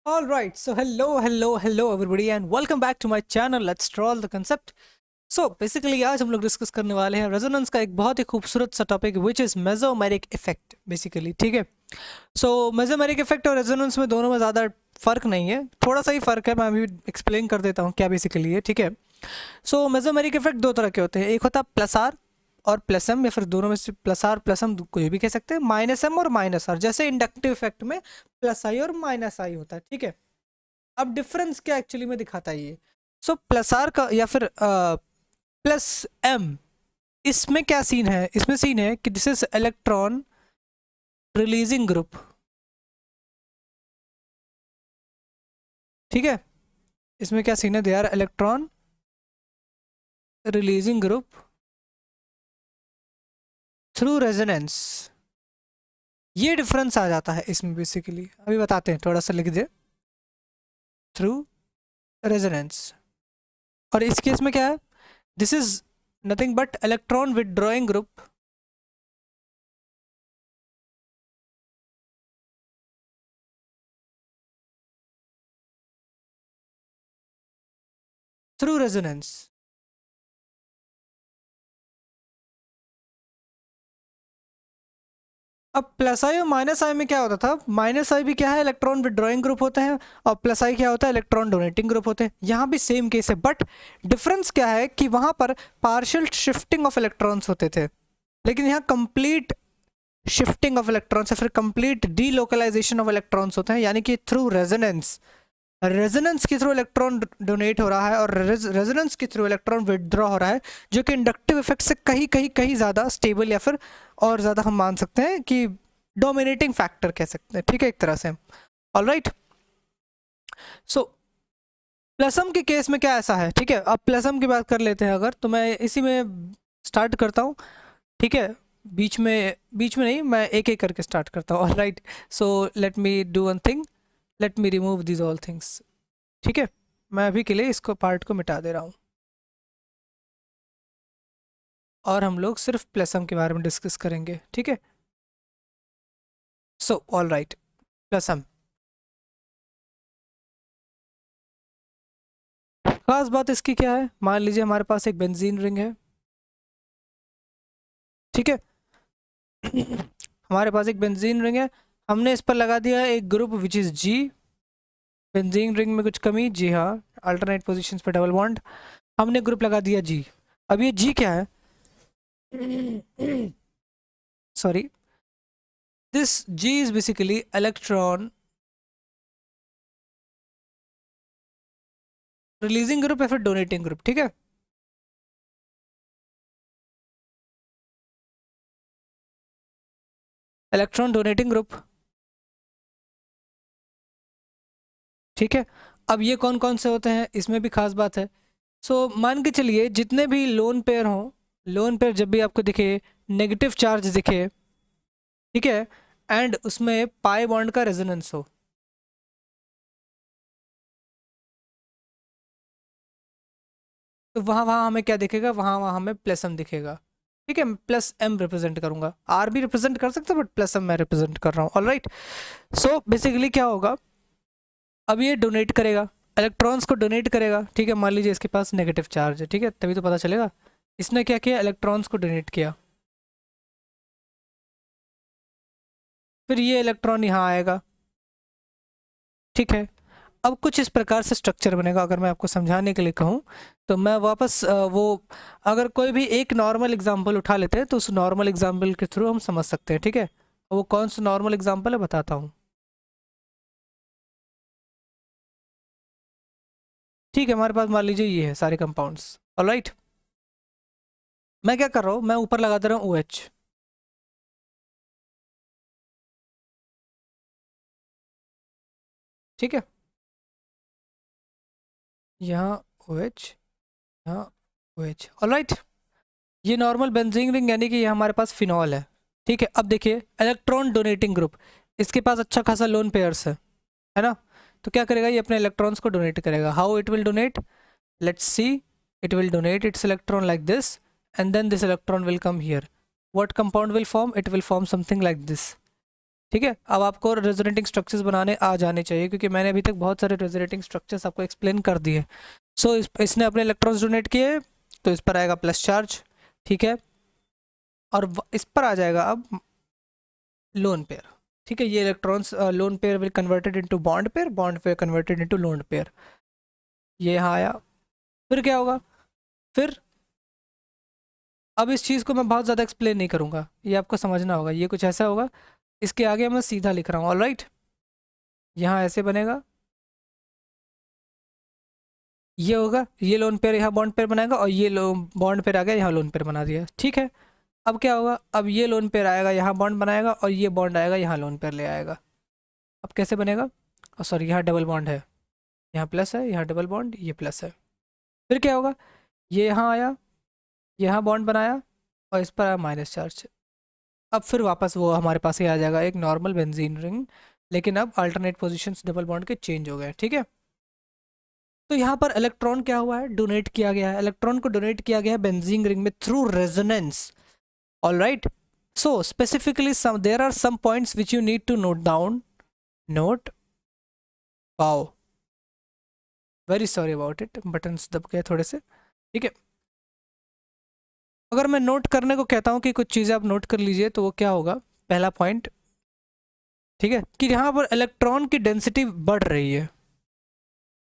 All right, so hello everybody and welcome back to my channel. Let's draw the concept. So basically आज हम लोग discuss करने वाले हैं रेजोनेंस का एक बहुत ही खूबसूरत सा topic which is mesomeric effect basically. ठीक है, सो मेसोमेरिक इफेक्ट और रेजोनेंस में दोनों में ज़्यादा फ़र्क नहीं है, थोड़ा सा ही फ़र्क है। मैं अभी एक्सप्लेन कर देता हूँ क्या बेसिकली है। ठीक है, सो मेसोमेरिक इफेक्ट दो तरह के होते हैं, एक होता है प्लस आर और प्लस एम, या फिर दोनों में से प्लस आर प्लस एम कोई भी कह सकते हैं, माइनस एम और माइनस आर। जैसे इंडक्टिव इफेक्ट में प्लस आई और माइनस आई होता है। ठीक है, अब डिफरेंस क्या एक्चुअली में दिखाता है ये। सो प्लस आर का या फिर प्लस एम, इसमें क्या सीन है? इसमें सीन है कि this is electron releasing group. ठीक है, इसमें क्या सीन है? They are electron releasing group through resonance. ये डिफरेंस आ जाता है इसमें बेसिकली। अभी बताते हैं, थोड़ा सा लिख दे, थ्रू रेजोनेंस। और इस केस में क्या है? This is nothing but electron withdrawing group through resonance. अब प्लस आई और माइनस आई में क्या होता था? माइनस आई भी क्या है? इलेक्ट्रॉन विदड्रॉइंग ग्रुप होते हैं, और प्लस आई क्या होता है? इलेक्ट्रॉन डोनेटिंग ग्रुप होते हैं। यहाँ भी सेम केस है, बट डिफरेंस क्या है कि वहाँ पर पार्शियल शिफ्टिंग ऑफ इलेक्ट्रॉन्स होते थे, लेकिन यहाँ कंप्लीट शिफ्टिंग ऑफ इलेक्ट्रॉन्स या फिर कंप्लीट डीलोकलाइजेशन ऑफ इलेक्ट्रॉन्स होते हैं, यानी कि थ्रू रेजोनेंस। रेजोनेंस के थ्रू इलेक्ट्रॉन डोनेट हो रहा है और रेजोनेंस के थ्रू इलेक्ट्रॉन विदड्रॉ हो रहा है, जो कि इंडक्टिव इफेक्ट से कहीं कहीं कहीं ज़्यादा स्टेबल या फिर और ज़्यादा हम मान सकते हैं कि डोमिनेटिंग फैक्टर कह सकते हैं। ठीक है, एक तरह से। ऑल राइट, सो प्लसम के केस में क्या ऐसा है? ठीक है, अब प्लसम की बात कर लेते हैं अगर, तो मैं इसी में स्टार्ट करता हूँ। ठीक है, बीच में नहीं, मैं एक एक करके स्टार्ट करता हूँ। All right, so let me do one thing, let me remove this all things. ठीक है, मैं अभी के लिए इसको पार्ट को मिटा दे रहा हूँ और हम लोग सिर्फ प्लसम के बारे में डिस्कस करेंगे। ठीक है, सो ऑल राइट, प्लसम। खास बात इसकी क्या है? मान लीजिए हमारे पास एक बेंजीन रिंग है। ठीक है, हमारे पास एक बेंजीन रिंग है, हमने इस पर लगा दिया एक group which is G. Benzene ring में कुछ कमी? जी हाँ, अल्टरनेट पोजीशंस पे डबल बॉन्ड। हमने ग्रुप लगा दिया जी। अब ये जी क्या है? Sorry, this G is basically electron releasing group या फिर डोनेटिंग ग्रुप। ठीक है, इलेक्ट्रॉन डोनेटिंग ग्रुप। ठीक है, अब ये कौन कौन से होते हैं, इसमें भी खास बात है। सो मान के चलिए जितने भी लोन पेयर हों, लोन पेयर जब भी आपको दिखे, नेगेटिव चार्ज दिखे, ठीक है, एंड उसमें पाई बॉन्ड का रेजोनेंस हो, तो वहाँ वहाँ हमें क्या दिखेगा? वहाँ वहाँ हमें प्लस एम दिखेगा। ठीक है, मैं प्लस एम रिप्रेजेंट करूंगा, आर भी रिप्रेजेंट कर सकते हैं बट प्लस एम मैं रिप्रेजेंट कर रहा हूँ। ऑल राइट, सो बेसिकली क्या होगा? अब ये डोनेट करेगा, इलेक्ट्रॉन्स को डोनेट करेगा। ठीक है, मान लीजिए इसके पास नेगेटिव चार्ज है। ठीक है, तभी तो पता चलेगा। इसने क्या किया? इलेक्ट्रॉन्स को डोनेट किया। फिर ये इलेक्ट्रॉन यहाँ आएगा। ठीक है, अब कुछ इस प्रकार से स्ट्रक्चर बनेगा। अगर मैं आपको समझाने के लिए कहूँ तो मैं वापस वो, अगर कोई भी एक नॉर्मल एग्जांपल उठा लेते हैं तो उस नॉर्मल एग्जांपल के थ्रू हम समझ सकते हैं। ठीक है, वो कौन सा नॉर्मल एग्जांपल है बताता हूँ। ठीक है, हमारे पास मान लीजिए ये है सारे कंपाउंड्स। ऑलराइट, मैं क्या कर रहा हूँ? मैं ऊपर लगा दे रहा हूँ OH। ठीक है, यहाँ OH, यहाँ OH। ऑलराइट, ये नॉर्मल बेंजीन रिंग यानी कि ये हमारे पास फिनॉल है। ठीक है, अब देखिए इलेक्ट्रॉन डोनेटिंग ग्रुप, इसके पास अच्छा खासा लोन पेयर्स है ना? तो क्या करेगा? ये अपने इलेक्ट्रॉन्स को डोनेट करेगा। How it will donate? Let's see, it will donate its electron like this, and then this electron will come here. What compound will form? It will form something like this. ठीक है, अब आपको resonating structures बनाने आ जाने चाहिए, क्योंकि मैंने अभी तक बहुत सारे रेजोनेटिंग स्ट्रक्चर्स आपको एक्सप्लेन कर दिए। सो इसने अपने इलेक्ट्रॉन्स डोनेट किए, तो इस पर आएगा प्लस चार्ज, ठीक है, और इस पर आ जाएगा अब लोन पेयर, ठीक है। ये electrons lone pair will converted into bond pair converted into loan pair. ये यहाँ आया, फिर क्या होगा, फिर अब इस चीज़ को मैं बहुत ज़्यादा एक्सप्लेन नहीं करूँगा, ये आपको समझना होगा। ये कुछ ऐसा होगा, इसके आगे मैं सीधा लिख रहा हूँ, ऑलराइट। यहाँ ऐसे बनेगा, ये होगा, ये लोन पेयर यहाँ बॉन्ड पेयर बनाएगा, और ये बॉन्ड पेयर आ गया यहाँ लोन पेयर बना दिया, ठीक है। अब क्या होगा, अब ये लोन पेयर आएगा यहाँ बॉन्ड बनाएगा, और ये बॉन्ड आएगा यहाँ लोन पेयर ले आएगा। अब कैसे बनेगा, सॉरी यहाँ डबल बॉन्ड है, यहाँ प्लस है, यहाँ डबल बॉन्ड, ये प्लस है। फिर क्या होगा, ये यहाँ आया, यहाँ बॉन्ड बनाया, और इस पर आया माइनस चार्ज। अब फिर वापस वो हमारे पास ही आ जाएगा एक नॉर्मल बेंजीन रिंग, लेकिन अब अल्टरनेट पोजीशंस डबल बॉन्ड के चेंज हो गए, ठीक है। तो यहाँ पर इलेक्ट्रॉन क्या हुआ है, डोनेट किया गया है, इलेक्ट्रॉन को डोनेट किया गया है बेंजीन रिंग में through resonance, alright. So specifically some there are some points which you need to note down, note, wow, very sorry about it, buttons दब गए थोड़े से, ठीक है। अगर मैं नोट करने को कहता हूँ कि कुछ चीज़ें आप नोट कर लीजिए, तो वो क्या होगा, पहला पॉइंट, ठीक है, कि यहाँ पर इलेक्ट्रॉन की डेंसिटी बढ़ रही है,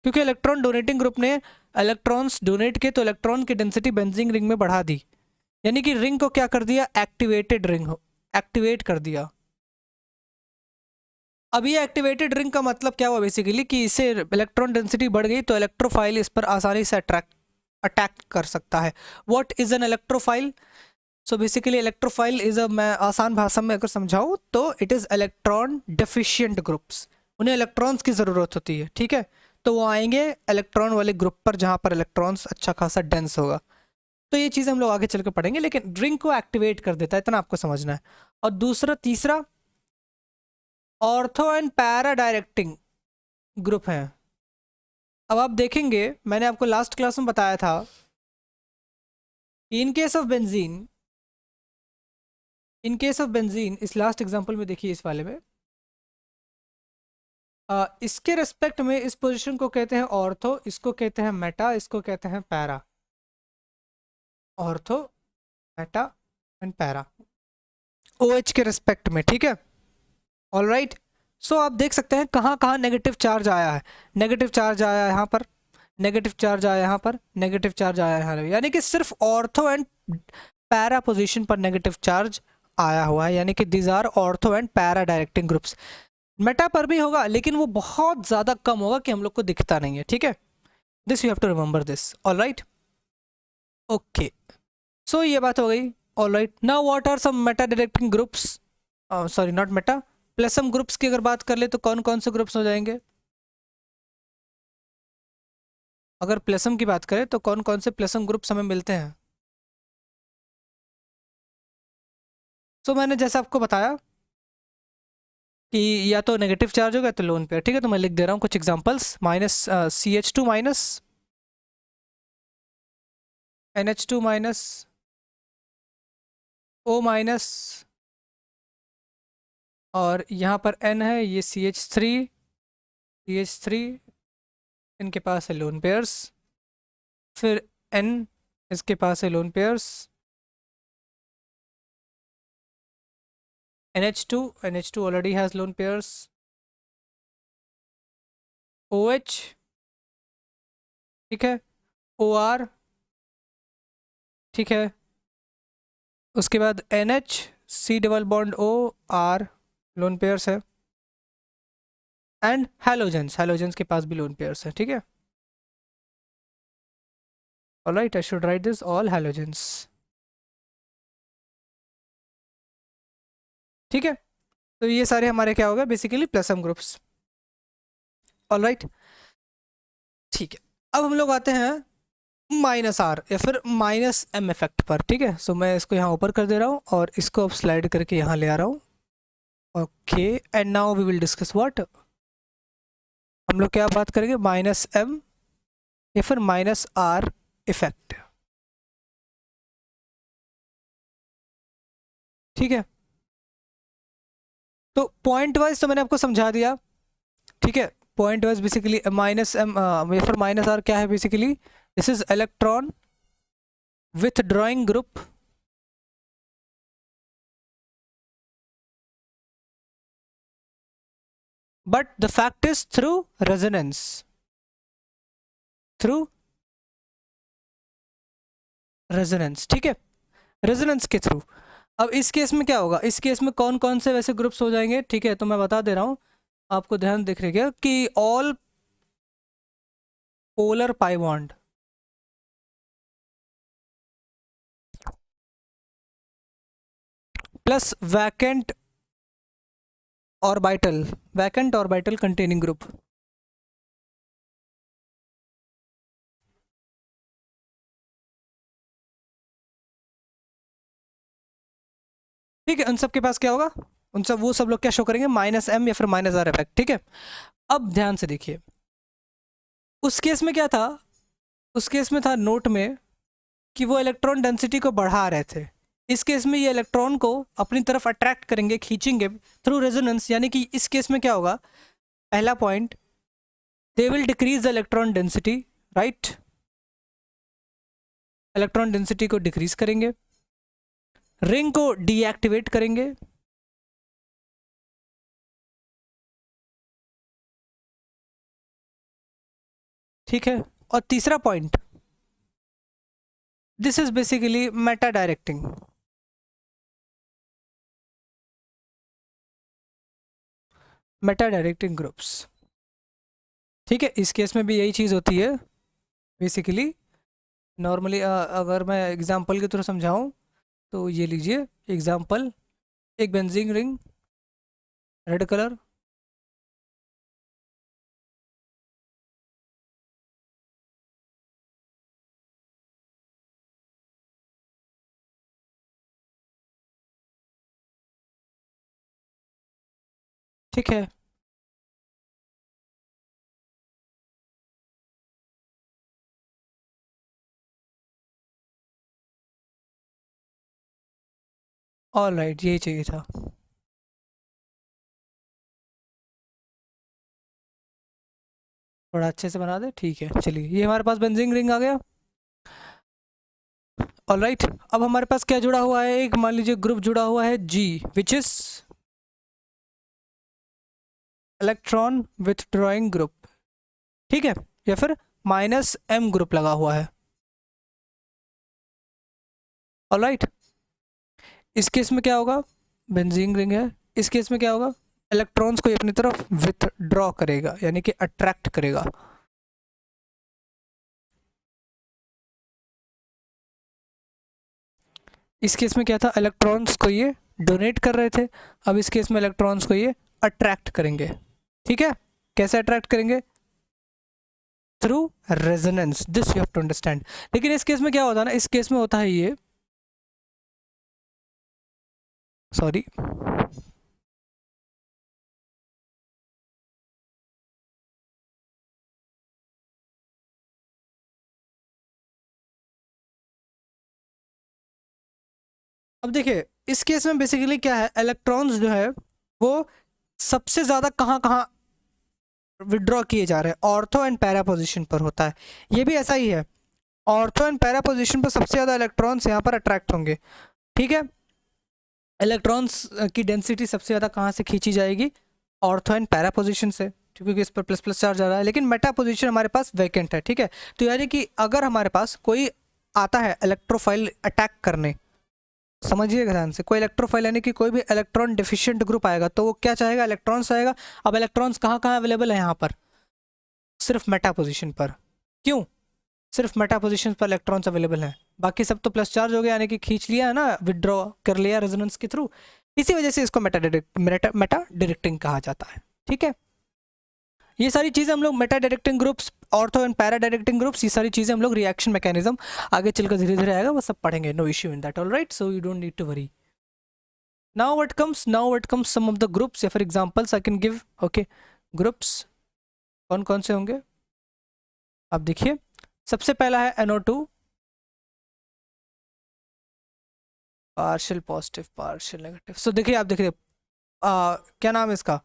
क्योंकि इलेक्ट्रॉन डोनेटिंग ग्रुप ने इलेक्ट्रॉन्स डोनेट किए, तो इलेक्ट्रॉन की डेंसिटी बेंजीन रिंग में बढ़ा दी, यानी कि रिंग को क्या कर दिया, एक्टिवेटेड रिंग हो, एक्टिवेट कर दिया। अब ये एक्टिवेटेड रिंग का मतलब क्या हुआ बेसिकली, कि इससे इलेक्ट्रॉन डेंसिटी बढ़ गई, तो इलेक्ट्रोफाइल इस पर आसानी से अटैक कर सकता है। What is an electrophile, so basically electrophile is a, मैं आसान भाषा में अगर समझाऊं तो it is electron deficient groups, उन्हें इलेक्ट्रॉन्स की ज़रूरत होती है, ठीक है। तो वो आएंगे इलेक्ट्रॉन वाले ग्रुप पर जहाँ पर इलेक्ट्रॉन्स अच्छा खासा डेंस होगा। तो ये चीज़ हम लोग आगे चल कर पढ़ेंगे, लेकिन रिंग को एक्टिवेट कर देता है, इतना आपको समझना है। और दूसरा, तीसरा, ortho and para directing group हैं। अब आप देखेंगे, मैंने आपको लास्ट क्लास में बताया था, in case of benzene, in case of benzene, इस लास्ट एग्जांपल में देखिए, इस वाले में इसके रिस्पेक्ट में इस पोजीशन को कहते हैं ऑर्थो, इसको कहते हैं मेटा, इसको कहते हैं para, ortho, Meta and para, OH के रिस्पेक्ट में, ठीक है, ऑलराइट। सो आप देख सकते हैं कहाँ कहाँ नेगेटिव चार्ज आया है, नेगेटिव चार्ज आया यहाँ पर, नेगेटिव चार्ज आया यहाँ पर, नेगेटिव चार्ज आया यहाँ पर, यानी कि सिर्फ ऑर्थो एंड पैरा पोजीशन पर नेगेटिव चार्ज आया हुआ है, यानी कि these are ortho and para directing groups. Meta पर भी होगा, लेकिन वो बहुत ज़्यादा कम होगा कि हम लोग को दिखता नहीं है, ठीक है। This you have to remember this, alright, okay. So ये बात हो गई, ऑलराइट। Now what are some meta directing groups, sorry not meta, plus M groups की अगर बात कर ले तो कौन कौन से ग्रुप्स हो जाएंगे, अगर प्लसम की बात करें तो कौन कौन से प्लसम ग्रुप्स हमें मिलते हैं। सो मैंने जैसा आपको बताया कि या तो नेगेटिव चार्ज होगा तो लोन पेयर, ठीक है। तो मैं लिख दे रहा हूँ कुछ examples, minus CH2 minus, NH2 minus, O minus, और यहाँ पर N है, ये CH3, इनके पास है लोन पेयर्स, फिर N, इसके पास है lone pairs, NH2 already has lone pairs, OH, ठीक है, OR, ठीक है, उसके बाद NH, C double bond O, R lone pairs है, एंड हैलोजेंस के पास भी लोन पेयर्स है, ठीक है, alright. I should write this all halogens, ठीक है। तो ये सारे हमारे क्या हो गए बेसिकली प्लसम ग्रुप्स, ऑलराइट, ठीक है। अब हम लोग आते हैं -R या फिर -M इफेक्ट पर, ठीक है। सो मैं इसको यहाँ ऊपर कर दे रहा हूँ और इसको अब स्लाइड करके यहाँ ले आ रहा हूँ, okay. And now we will discuss what, हम लोग क्या बात करेंगे, -M या फिर -R इफेक्ट, ठीक है। तो पॉइंट वाइज तो मैंने आपको समझा दिया, ठीक है। Point wise basically minus M फिर माइनस आर क्या है, basically this is electron withdrawing group but the fact is through resonance, through resonance, ठीक है, रेजोनेंस के थ्रू। अब इस केस में क्या होगा, इस केस में कौन कौन से वैसे ग्रुप्स हो जाएंगे, ठीक है, तो मैं बता दे रहा हूं आपको, ध्यान दिख रही कि all polar pi bond, plus vacant orbital, vacant orbital containing group, ठीक है। उन सब के पास क्या होगा, उन सब वो सब लोग क्या शो करेंगे, माइनस एम या फिर माइनस आर इफेक्ट, ठीक है। अब ध्यान से देखिए, उस केस में क्या था, उस केस में था नोट में कि वो इलेक्ट्रॉन डेंसिटी को बढ़ा रहे थे। इस केस में ये इलेक्ट्रॉन को अपनी तरफ अट्रैक्ट करेंगे, खींचेंगे थ्रू रेजोनेंस, यानी कि इस केस में क्या होगा, पहला point, they will decrease the electron density, right, electron density को डिक्रीज करेंगे, रिंग को डीएक्टिवेट करेंगे, ठीक है। और तीसरा point, this is basically Meta directing, Meta directing groups, ठीक है। इस केस में भी यही चीज़ होती है बेसिकली। नॉर्मली अगर मैं एग्जांपल के थ्रू समझाऊं तो ये लीजिए एग्जांपल, एक बेंजीन रिंग रेड कलर, ठीक है, ऑल राइट, यही चाहिए था। थोड़ा अच्छे से बना दे, ठीक है, चलिए, ये हमारे पास बेंजीन रिंग आ गया, ऑल राइट। अब हमारे पास क्या जुड़ा हुआ है, एक मान लीजिए ग्रुप जुड़ा हुआ है जी, which is electron with drawing group, ठीक है, या फिर माइनस एम ग्रुप लगा हुआ है, ऑल राइट। इस केस में क्या होगा, बेंजीन रिंग है, इस केस में क्या होगा, इलेक्ट्रॉन्स को अपनी तरफ विथड्रॉ करेगा, यानी कि अट्रैक्ट करेगा, इस केस में क्या था, इलेक्ट्रॉन्स को ये डोनेट कर रहे थे, अब इस केस में इलेक्ट्रॉन्स को ये अट्रैक्ट करेंगे, ठीक है। कैसे अट्रैक्ट करेंगे, through resonance, this you have to understand. लेकिन इस केस में क्या होता है ना, इस केस में होता है ये, सॉरी, अब देखिए इस केस में बेसिकली क्या है, इलेक्ट्रॉन्स जो है वो सबसे ज्यादा कहाँ कहाँ विड्रॉ किए जा रहे हैं, ऑर्थो एंड पैरा पोजीशन पर होता है, ये भी ऐसा ही है, ऑर्थो एंड पैरा पोजीशन पर सबसे ज्यादा इलेक्ट्रॉन्स यहाँ पर अट्रैक्ट होंगे, ठीक है। इलेक्ट्रॉन्स की डेंसिटी सबसे ज़्यादा कहाँ से खींची जाएगी, ऑर्थो एंड पैरा पोजीशन से, क्योंकि इस पर प्लस प्लस चार्ज आ रहा है, लेकिन मेटा पोजीशन हमारे पास वैकेंट है, ठीक है। तो यानी कि अगर हमारे पास कोई आता है इलेक्ट्रोफाइल अटैक करने, समझिएगा ध्यान से, कोई इलेक्ट्रोफाइल यानी कि कोई भी इलेक्ट्रॉन डिफिशिएंट ग्रुप आएगा तो वो क्या चाहेगा, इलेक्ट्रॉन्स आएगा। अब इलेक्ट्रॉन्स कहाँ कहाँ अवेलेबल है यहाँ पर, सिर्फ मेटा पोजीशन पर, क्यों, सिर्फ मेटा पोजीशन पर इलेक्ट्रॉन्स अवेलेबल हैं, बाकी सब तो प्लस चार्ज हो गया, यानी कि खींच लिया है ना, विदड्रॉ कर लिया रेजोनेंस के थ्रू, इसी वजह से इसको मेटा डायरेक्टिंग कहा जाता है, ठीक है। ये सारी चीज़ें हम लोग Meta directing groups, ortho and para directing groups, ये सारी चीज़ें हम लोग रिएक्शन मैकेनिज्म आगे चलकर धीरे धीरे आएगा, वो सब पढ़ेंगे, no issue in that, all right, so you don't need to worry. Now what comes some of the groups या फिर examples I can give, okay. Groups कौन कौन से होंगे, आप देखिए, सबसे पहला है NO2, partial positive partial negative. So देखिए, आप देखिए क्या नाम है इसका,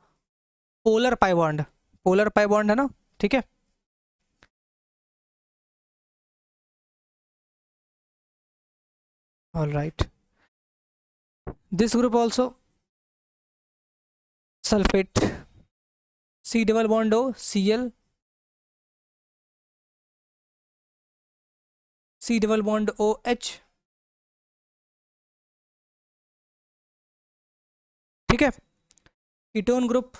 polar pi bond, polar pi bond है ना, ठीक है। All right, this group also sulphate, C double bond O C L, C double bond O H, ठीक है। Ketone group,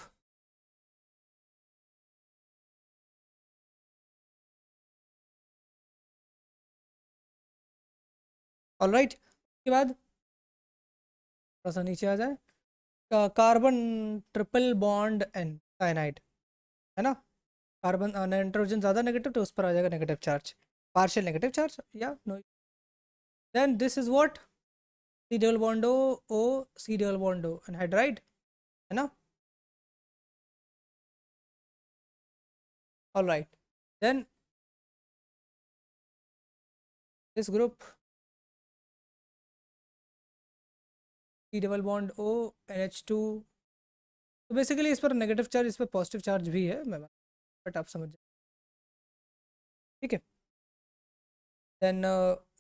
all right. उसके बाद थोड़ा सा नीचे आ जाए, carbon triple bond N cyanide, है ना। कार्बन नाइट्रोजन ज़्यादा नेगेटिव तो उस पर आ जाएगा negative charge, partial negative charge या no. Then this is what, C double bond O, O C double bond O anhydride, है ना। All right, then this group, C double bond O N H two. तो basically इस पर negative charge, इस पर positive charge भी है, मैं बट आप समझ जाए, ठीक है। देन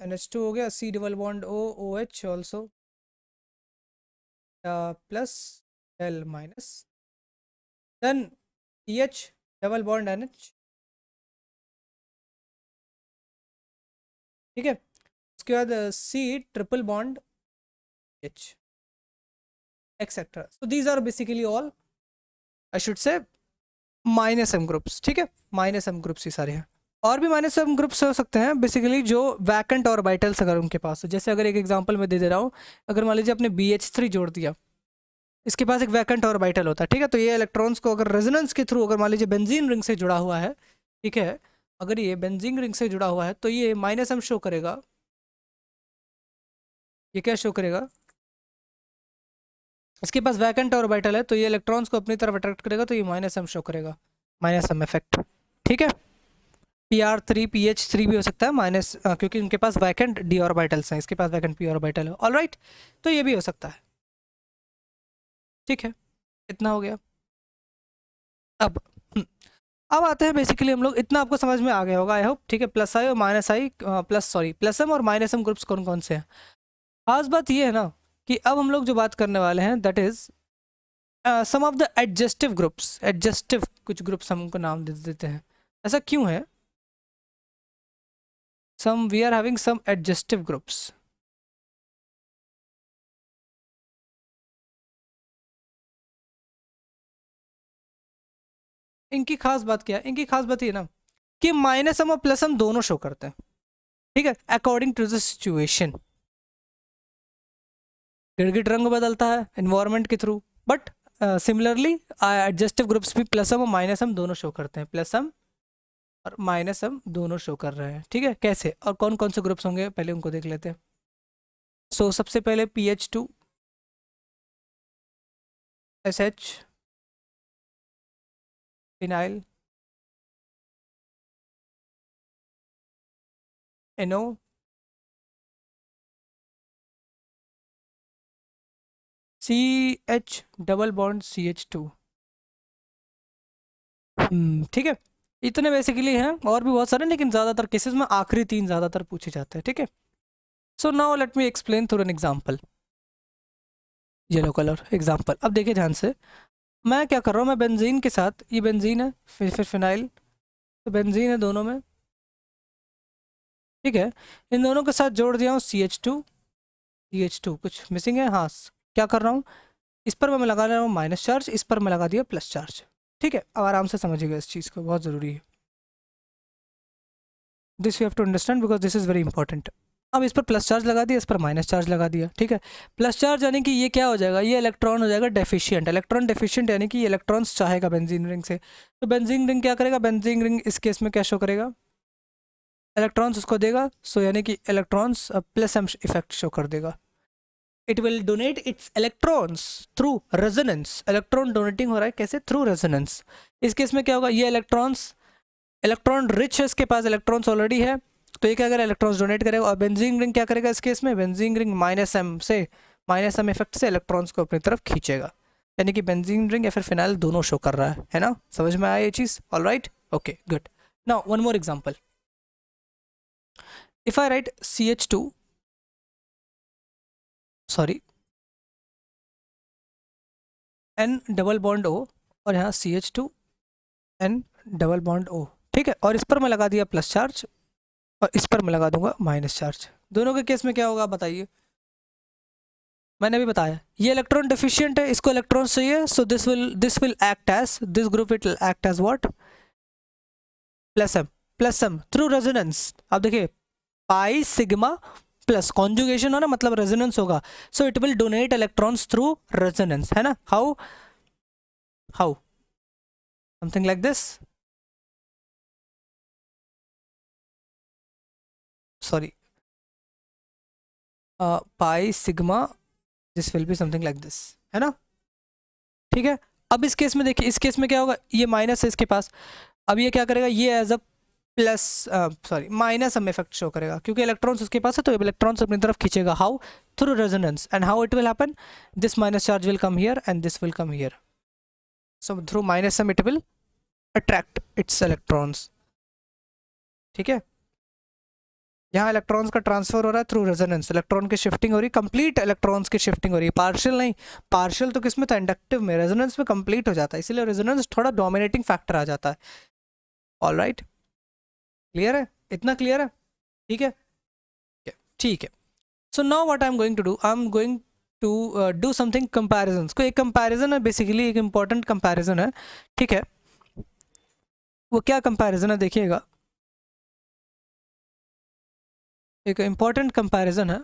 एन एच टू हो गया, C double bond O O H also plus L minus, then T H double bond N H, ठीक है। उसके बाद C triple bond H etcetera. So these are basically all I should say minus M groups, ठीक है। Minus M groups ही सारे हैं। और भी माइनस एम ग्रुप्स हो सकते हैं बेसिकली जो वैकेंट ऑर्बिटल्स अगर उनके पास हो। जैसे अगर एक एग्जांपल मैं दे दे रहा हूँ, अगर मान लीजिए आपने BH3 जोड़ दिया, इसके पास एक वैकेंट ऑर्बिटल होता है, ठीक है। तो ये इलेक्ट्रॉन्स को अगर रेजोनेंस के थ्रू, अगर मान लीजिए बेंजीन रिंग से जुड़ा हुआ है, ठीक है, अगर ये बेंजीन रिंग से जुड़ा हुआ है तो ये माइनस एम शो करेगा। ये क्या शो करेगा, इसके पास वैकेंट ऑर्बिटल है तो ये इलेक्ट्रॉन्स को अपनी तरफ अट्रैक्ट करेगा, तो ये माइनस एम शो करेगा, माइनस एम इफेक्ट, ठीक है। PR3 PH3 भी हो सकता है माइनस, क्योंकि उनके पास वैकेंट डी ऑर्बिटल्स हैं, इसके पास वैकेंट पी ऑर्बिटल है, ऑल राइट। तो ये भी हो सकता है, ठीक है। इतना हो गया। अब अब आते हैं बेसिकली हम लोग, इतना आपको समझ में आ गया होगा आई होप, ठीक है। प्लस आई और माइनस आई, प्लस सॉरी प्लस एम और माइनस एम ग्रुप्स कौन कौन से हैं। खास बात ये है ना कि अब हम लोग जो बात करने वाले हैं that is some of the adjustive groups. Adjustive कुछ ग्रुप्स हमको नाम दे देते हैं, ऐसा क्यों है। Some we are having some adjustive groups. इनकी खास बात क्या है, इनकी खास बात ये ना कि माइनस एम और प्लस एम दोनों शो करते हैं, ठीक है, अकॉर्डिंग टू द सिचुएशन। गिरगिट रंग बदलता है इन्वायरमेंट के थ्रू, बट सिमिलरली एडजस्टिव ग्रुप्स भी प्लस एम और माइनस एम दोनों शो करते हैं, प्लस एम और माइनस एम दोनों शो कर रहे हैं, ठीक है। कैसे और कौन कौन से ग्रुप्स होंगे पहले उनको देख लेते हैं। सो सबसे पहले PH2 SH, phenyl NO, CH double bond CH2, ठीक है। इतने बेसिकली हैं, और भी बहुत सारे, लेकिन ज़्यादातर केसेस में आखिरी तीन ज़्यादातर पूछे जाते हैं, ठीक है। So now let me explain through an example. Yellow colour example, अब देखिए ध्यान से, मैं क्या कर रहा हूँ, मैं बेंजीन के साथ, ये बेंजीन है फिर फिनाइल, तो बेंजीन है दोनों में, ठीक है। इन दोनों के साथ जोड़ दिया हूँ CH2 कुछ मिसिंग है, हाँ। क्या कर रहा हूँ, इस पर मैं लगा रहा हूँ माइनस चार्ज, इस पर मैं लगा दिया प्लस चार्ज, ठीक है। अब आराम से समझिएगा इस चीज़ को, बहुत ज़रूरी है। This you have to understand because this is very important. अब इस पर प्लस चार्ज लगा दिया, इस पर माइनस चार्ज लगा दिया, ठीक है। प्लस चार्ज यानी कि ये क्या हो जाएगा, ये इलेक्ट्रॉन हो जाएगा डेफिशिएंट। इलेक्ट्रॉन डेफिशिएंट यानी कि ये इलेक्ट्रॉन्स चाहेगा बेंजीन रिंग से, तो बेंजीन रिंग क्या करेगा, बेंजीन रिंग इस केस में क्या शो करेगा, इलेक्ट्रॉन्स उसको देगा। सो यानी कि electrons plus M effect show कर देगा। It will donate its electrons through resonance. Electron donating हो रहा है कैसे, थ्रू रेजोनेंस। इस केस में क्या होगा, ये इलेक्ट्रॉन्स, इलेक्ट्रॉन रिच है, इसके पास इलेक्ट्रॉन्स ऑलरेडी है, तो ये क्या करेगा, इलेक्ट्रॉन्स डोनेट करेगा। और बेंजीन रिंग क्या करेगा इस केस में, benzene ring minus M effect से इलेक्ट्रॉन्स को अपनी तरफ खींचेगा। यानी कि बेंजीन रिंग या फिर फिनाइल दोनों शो कर रहा है ना? समझ में आया ये चीज़? Alright, okay, good. Now one more example, if I write CH2, sorry, N double bond O और यहाँ CH2 N double bond O, ठीक है, और इस पर मैं लगा दिया प्लस चार्ज और इस पर मैं लगा दूंगा माइनस चार्ज। दोनों के केस में क्या होगा बताइए? मैंने भी बताया ये इलेक्ट्रॉन डेफिशिएंट है, इसको इलेक्ट्रॉन चाहिए, so this will act as, this group it will act as what? Plus m through resonance. अब देखिए पाई सिग्मा प्लस कॉन्जुगेशन हो ना, मतलब रेजोनेंस होगा, so it will donate electrons through resonance, है ना? How something like this, sorry, pi sigma, this will be something like this, है ना? ठीक है, अब इस केस में देखिए, इस केस में क्या होगा, ये माइनस है इसके पास, अब ये क्या करेगा, ये as a plus, sorry minus M effect show करेगा क्योंकि इलेक्ट्रॉन्स उसके पास है, तो इलेक्ट्रॉन्स अपनी तरफ खींचेगा। How? Through resonance. And how it will happen? This minus charge will come here and this will come here, so through minus m it will attract it's electrons, ठीक है? यहाँ इलेक्ट्रॉन्स का ट्रांसफर हो रहा है थ्रू रेजोनेंस, इलेक्ट्रॉन की shifting हो रही है, कंप्लीट इलेक्ट्रॉन्स की शिफ्टिंग हो रही है, पार्शियल नहीं। पार्शियल तो किसमें था? इंडक्टिव में। रेजोनेंस में कंप्लीट हो जाता है, इसीलिए रेजोनेंस थोड़ा डोमिनेटिंग फैक्टर आ जाता है। ऑलराइट, क्लियर है? इतना क्लियर है? ठीक है, ठीक है। So now what I am going to do, I am going to do something comparison. को एक कंपैरिजन है, बेसिकली एक इंपॉर्टेंट कंपैरिजन है, ठीक है? वो क्या कंपैरिजन है देखिएगा, एक इंपॉर्टेंट कंपैरिजन है,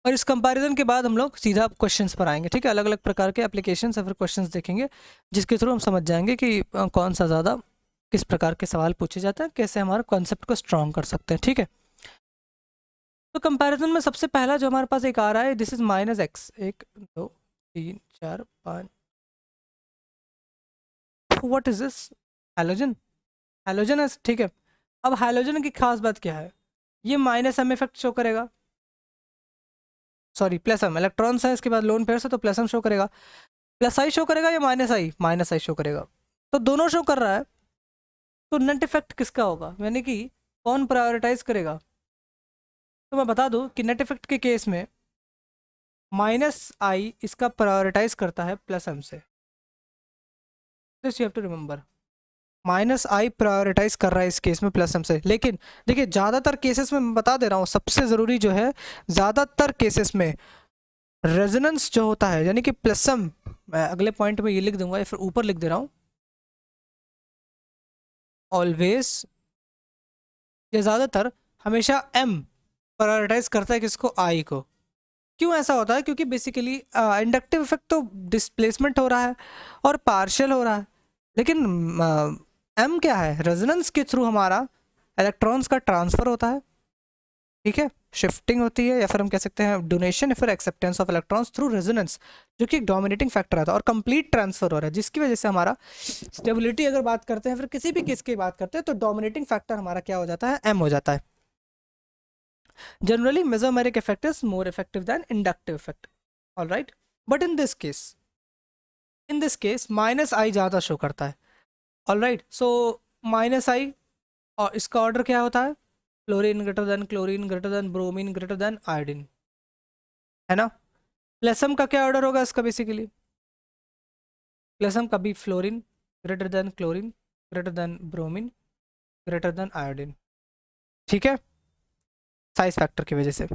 और इस कंपैरिजन के बाद हम लोग सीधा क्वेश्चंस पर आएंगे, ठीक है? अलग अलग प्रकार के एप्लीकेशंस या फिर क्वेश्चंस देखेंगे, जिसके थ्रू हम समझ जाएंगे कि कौन सा ज़्यादा किस प्रकार के सवाल पूछे जाते हैं, कैसे हमारे कॉन्सेप्ट को स्ट्रॉन्ग कर सकते हैं, ठीक है? तो कंपैरिजन में सबसे पहला जो हमारे पास एक आ रहा है, this is -x, 1 2 3 4 5, what is this? Halogen, halogen है, ठीक है? अब हैलोजन की खास बात क्या है, ये -m इफेक्ट शो करेगा, सॉरी प्लस m, इलेक्ट्रॉन्स है इसके बाद लोन पेयर से, तो प्लस m शो करेगा, प्लस i शो करेगा या माइनस आई शो करेगा, तो दोनों शो कर रहा है, तो नेट इफेक्ट किसका होगा, यानी कि कौन प्रायोरिटाइज करेगा? तो मैं बता दूं कि नेट इफेक्ट के केस में -i इसका प्रायोरिटाइज करता है +m से, this you have to remember, -i prioritize कर रहा है इस केस में +m से। लेकिन देखिए ज़्यादातर केसेस में मैं बता दे रहा हूँ, सबसे ज़रूरी जो है, ज़्यादातर केसेस में रेजोनेंस जो होता है, यानी कि +m, मैं अगले पॉइंट में ये लिख दूंगा या फिर ऊपर लिख दे रहा हूँ, ऑलवेज या ज़्यादातर हमेशा m प्रायोरिटाइज करता है किसको? i को। क्यों ऐसा होता है? क्योंकि बेसिकली इंडक्टिव इफेक्ट तो डिस्प्लेसमेंट हो रहा है और पार्शियल हो रहा है, लेकिन m क्या है? रेजोनेंस के थ्रू हमारा इलेक्ट्रॉन्स का ट्रांसफर होता है, ठीक है? शिफ्टिंग होती है, या फिर हम कह सकते हैं डोनेशन या फिर acceptance of electrons through resonance, जो कि एक डोमिनेटिंग फैक्टर आता है, और कंप्लीट ट्रांसफर हो रहा है, जिसकी वजह से हमारा स्टेबिलिटी, अगर बात करते हैं फिर किसी भी केस की बात करते हैं, तो डोमिनेटिंग फैक्टर हमारा क्या हो जाता है? m हो जाता है। Generally, mesomeric effect is more effective than inductive effect. All right, but in this case, -i ज़्यादा शो करता है। All right, so -i, और इसका ऑर्डर क्या होता है? Fluorine greater than chlorine greater than bromine greater than iodine, है ना? प्लसम का क्या ऑर्डर होगा इसका? बेसिकली प्लसम का भी fluorine greater than chlorine greater than bromine greater than iodine, ठीक है? साइज फैक्टर की वजह से।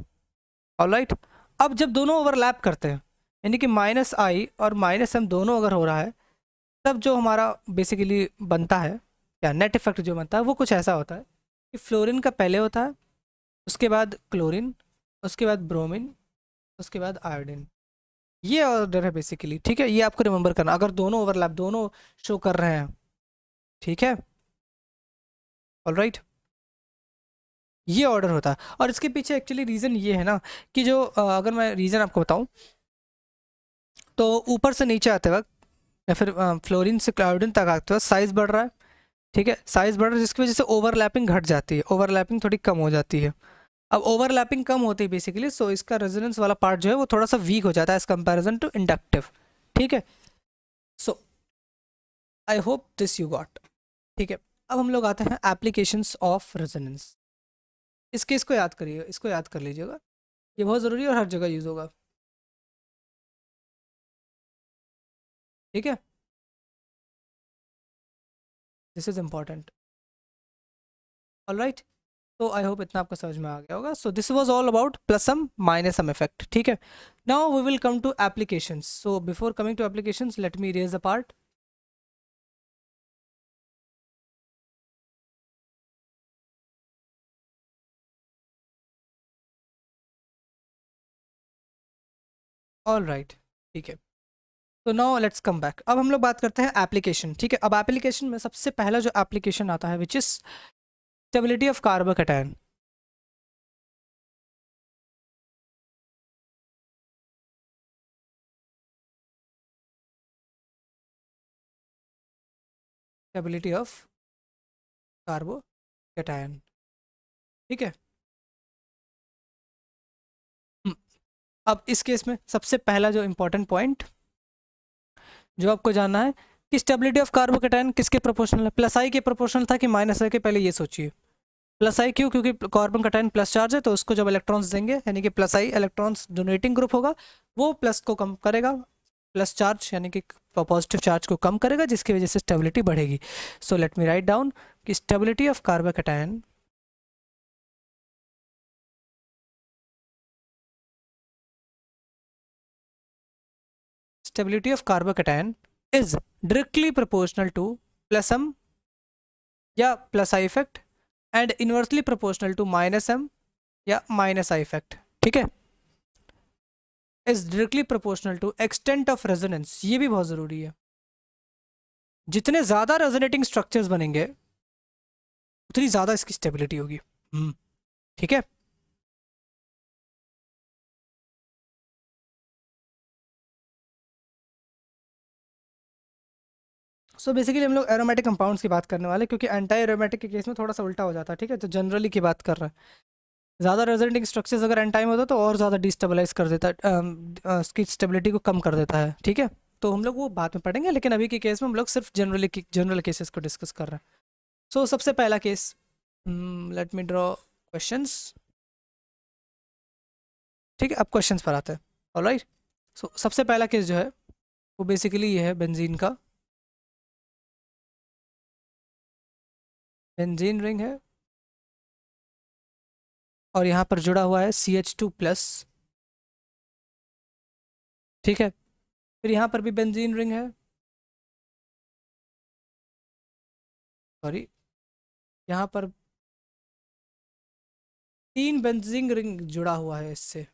ऑलराइट, अब जब दोनों ओवरलैप करते हैं, यानी कि -i और -m दोनों अगर हो रहा है, तब जो हमारा बेसिकली बनता है, या नेट इफेक्ट जो बनता है, वो कुछ ऐसा होता है कि फ्लोरीन का पहले होता है, उसके बाद क्लोरीन, उसके बाद ब्रोमीन, उसके बाद आयोडीन। ये ऑर्डर है बेसिकली, ठीक है? ये आपको रिमेंबर करना, अगर दोनों ओवरलैप, दोनों शो कर रहे हैं, ठीक है? ऑलराइट, ये ऑर्डर होता है, और इसके पीछे एक्चुअली रीज़न ये है ना, कि जो अगर मैं रीज़न आपको बताऊं, तो ऊपर से नीचे आते वक्त, या फिर फ्लोरीन से आयोडीन तक आते वक्त साइज़ बढ़ रहा है, ठीक है? साइज़ बढ़ रहा है, जिसकी वजह से ओवरलैपिंग घट जाती है, ओवरलैपिंग थोड़ी कम हो जाती है, अब ओवरलैपिंग कम होती है बेसिकली, सो इसका रेजोनेंस वाला पार्ट जो है वो थोड़ा सा वीक हो जाता है एज कंपैरिजन टू इंडक्टिव। ठीक है, so I hope this you got. ठीक है, अब हम लोग आते हैं एप्लीकेशंस ऑफ रेजोनेंस। इस केस को याद करिए, इसको याद कर लीजिएगा, ये बहुत ज़रूरी है और हर जगह यूज़ होगा। ठीक है, दिस इज इम्पॉर्टेंट। ऑलराइट, तो आई होप इतना आपको समझ में आ गया होगा। So this was all about plus some minus some effect. ठीक है, now we will come to applications. So before coming to applications let me raise a part. All right, ठीक है, तो नाउ लेट्स कम बैक। अब हम लोग बात करते हैं एप्लीकेशन। ठीक है, अब एप्लीकेशन में सबसे पहला जो एप्लीकेशन आता है which is stability of carbocation. Stability of carbocation. ठीक है, हम्म, अब इस केस में सबसे पहला जो इंपॉर्टेंट पॉइंट जो आपको जानना है कि स्टेबिलिटी ऑफ कार्बोकैटायन किसके प्रोपोर्शनल है, प्लस आई के प्रोपोर्शनल था कि माइनस आई के, पहले ये सोचिए। प्लस आई क्यों, क्योंकि कार्बन कटायन प्लस चार्ज है, तो उसको जब इलेक्ट्रॉन्स देंगे यानी कि प्लस आई इलेक्ट्रॉन्स डोनेटिंग ग्रुप होगा, वो प्लस को कम करेगा, प्लस चार्ज यानी कि पॉजिटिव चार्ज को कम करेगा, जिसकी वजह से स्टेबिलिटी बढ़ेगी। So let me write down कि stability of carbocation stability of carbocation is directly proportional to plus M या plus I effect and inversely proportional to minus M या माइनस आई इफेक्ट। ठीक है, is directly proportional to extent of resonance. ये भी बहुत ज़रूरी है, जितने ज़्यादा रेजोनेटिंग स्ट्रक्चर्स बनेंगे उतनी ज़्यादा इसकी स्टेबिलिटी होगी। ठीक है, सो बेसिकली हम लोग एरोमेटिक कंपाउंड्स की बात करने वाले, क्योंकि एंटी एरोमेटिक के केस में थोड़ा सा उल्टा हो जाता है। ठीक है, तो जनरली की बात कर रहे हैं, ज़्यादा रेजोनेटिंग स्ट्रक्चर्स अगर एन टाइम होता है तो और ज़्यादा डिस्टेबलाइज कर देता है, उसकी स्टेबिलिटी को कम कर देता है। ठीक है, तो हम लोग वो बाद में पढ़ेंगे, लेकिन अभी के केस में हम लोग सिर्फ जनरल केसेस को डिस्कस कर रहे हैं। सो सबसे पहला case, let me draw questions. ठीक है, अब क्वेश्चंस पर आते हैं। ऑलराइट, सो सबसे पहला केस जो है वो बेसिकली ये है बेंजीन का। बेंजीन रिंग है और यहाँ पर जुड़ा हुआ है CH2+। ठीक है, फिर यहाँ पर भी बेंजीन रिंग है, सॉरी, यहाँ पर 3 बेंजीन रिंग जुड़ा हुआ है इससे।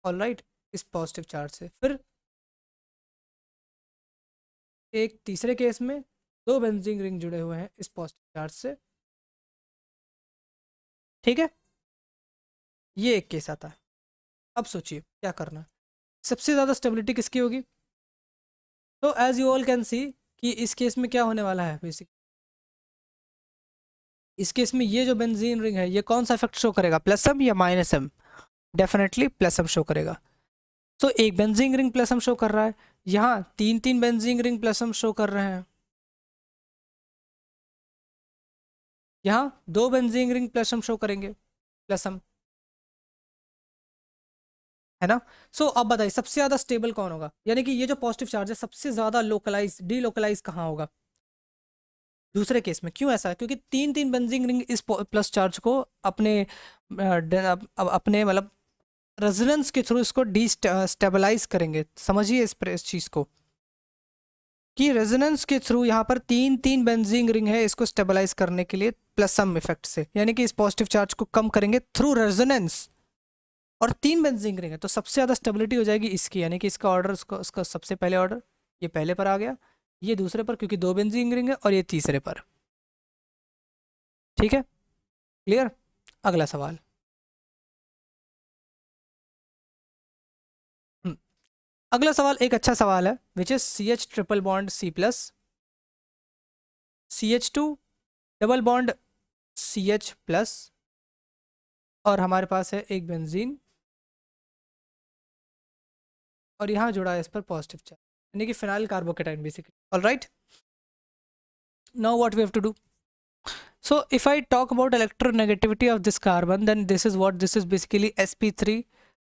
ऑलराइट, इस पॉजिटिव चार्ज से। फिर एक तीसरे केस में 2 बेंजीन रिंग जुड़े हुए हैं इस पॉजिटिव चार्ज से। ठीक है, ये एक केस आता है। अब सोचिए क्या करना है, सबसे ज़्यादा स्टेबिलिटी किसकी होगी। तो as you all can see कि इस केस में क्या होने वाला है बेसिक, इस केस में ये जो बेंजीन रिंग है ये कौन सा इफेक्ट शो करेगा, प्लस एम या minus M. Definitely plus M show करेगा। तो एक benzene ring plus M show कर रहा है, यहाँ 3 benzene ring plus M show कर रहे हैं, यहाँ 2 benzene ring plus M show करेंगे, प्लस एम, है ना। सो अब बताइए सबसे ज्यादा स्टेबल कौन होगा, यानी कि ये जो पॉजिटिव चार्ज है सबसे ज्यादा लोकलाइज डीलोकलाइज कहाँ होगा, दूसरे केस में। क्यों ऐसा है, क्योंकि 3 बेंजीन रिंग इस प्लस चार्ज को अपने अपने मतलब रेजोनेंस के थ्रू इसको डी स्टेबलाइज करेंगे। समझिए इस चीज को कि रेजोनेंस के थ्रू यहाँ पर 3 बेंजीन रिंग है, इसको स्टेबलाइज करने के लिए प्लस सम इफेक्ट से, यानी कि इस पॉजिटिव चार्ज को कम करेंगे थ्रू रेजोनेंस। और 3 बेंजीन रिंग है तो सबसे ज़्यादा स्टेबिलिटी हो जाएगी इसकी, यानी कि इसका ऑर्डर, उसका सबसे पहले ऑर्डर ये पहले पर आ गया, ये दूसरे पर क्योंकि 2 बेंजीन रिंग है, और ये तीसरे पर। ठीक है, क्लियर। अगला सवाल, हम्म, अगला सवाल एक अच्छा सवाल है which is CH triple bond C+, CH2 double bond CH plus और हमारे पास है एक बेंजीन और यहाँ जुड़ा है इस पर पॉजिटिव चार्ज, यानी कि phenyl carbocation basically. Alright, now what we have to do? So if I talk about electronegativity of this carbon, then this is what this is basically sp3,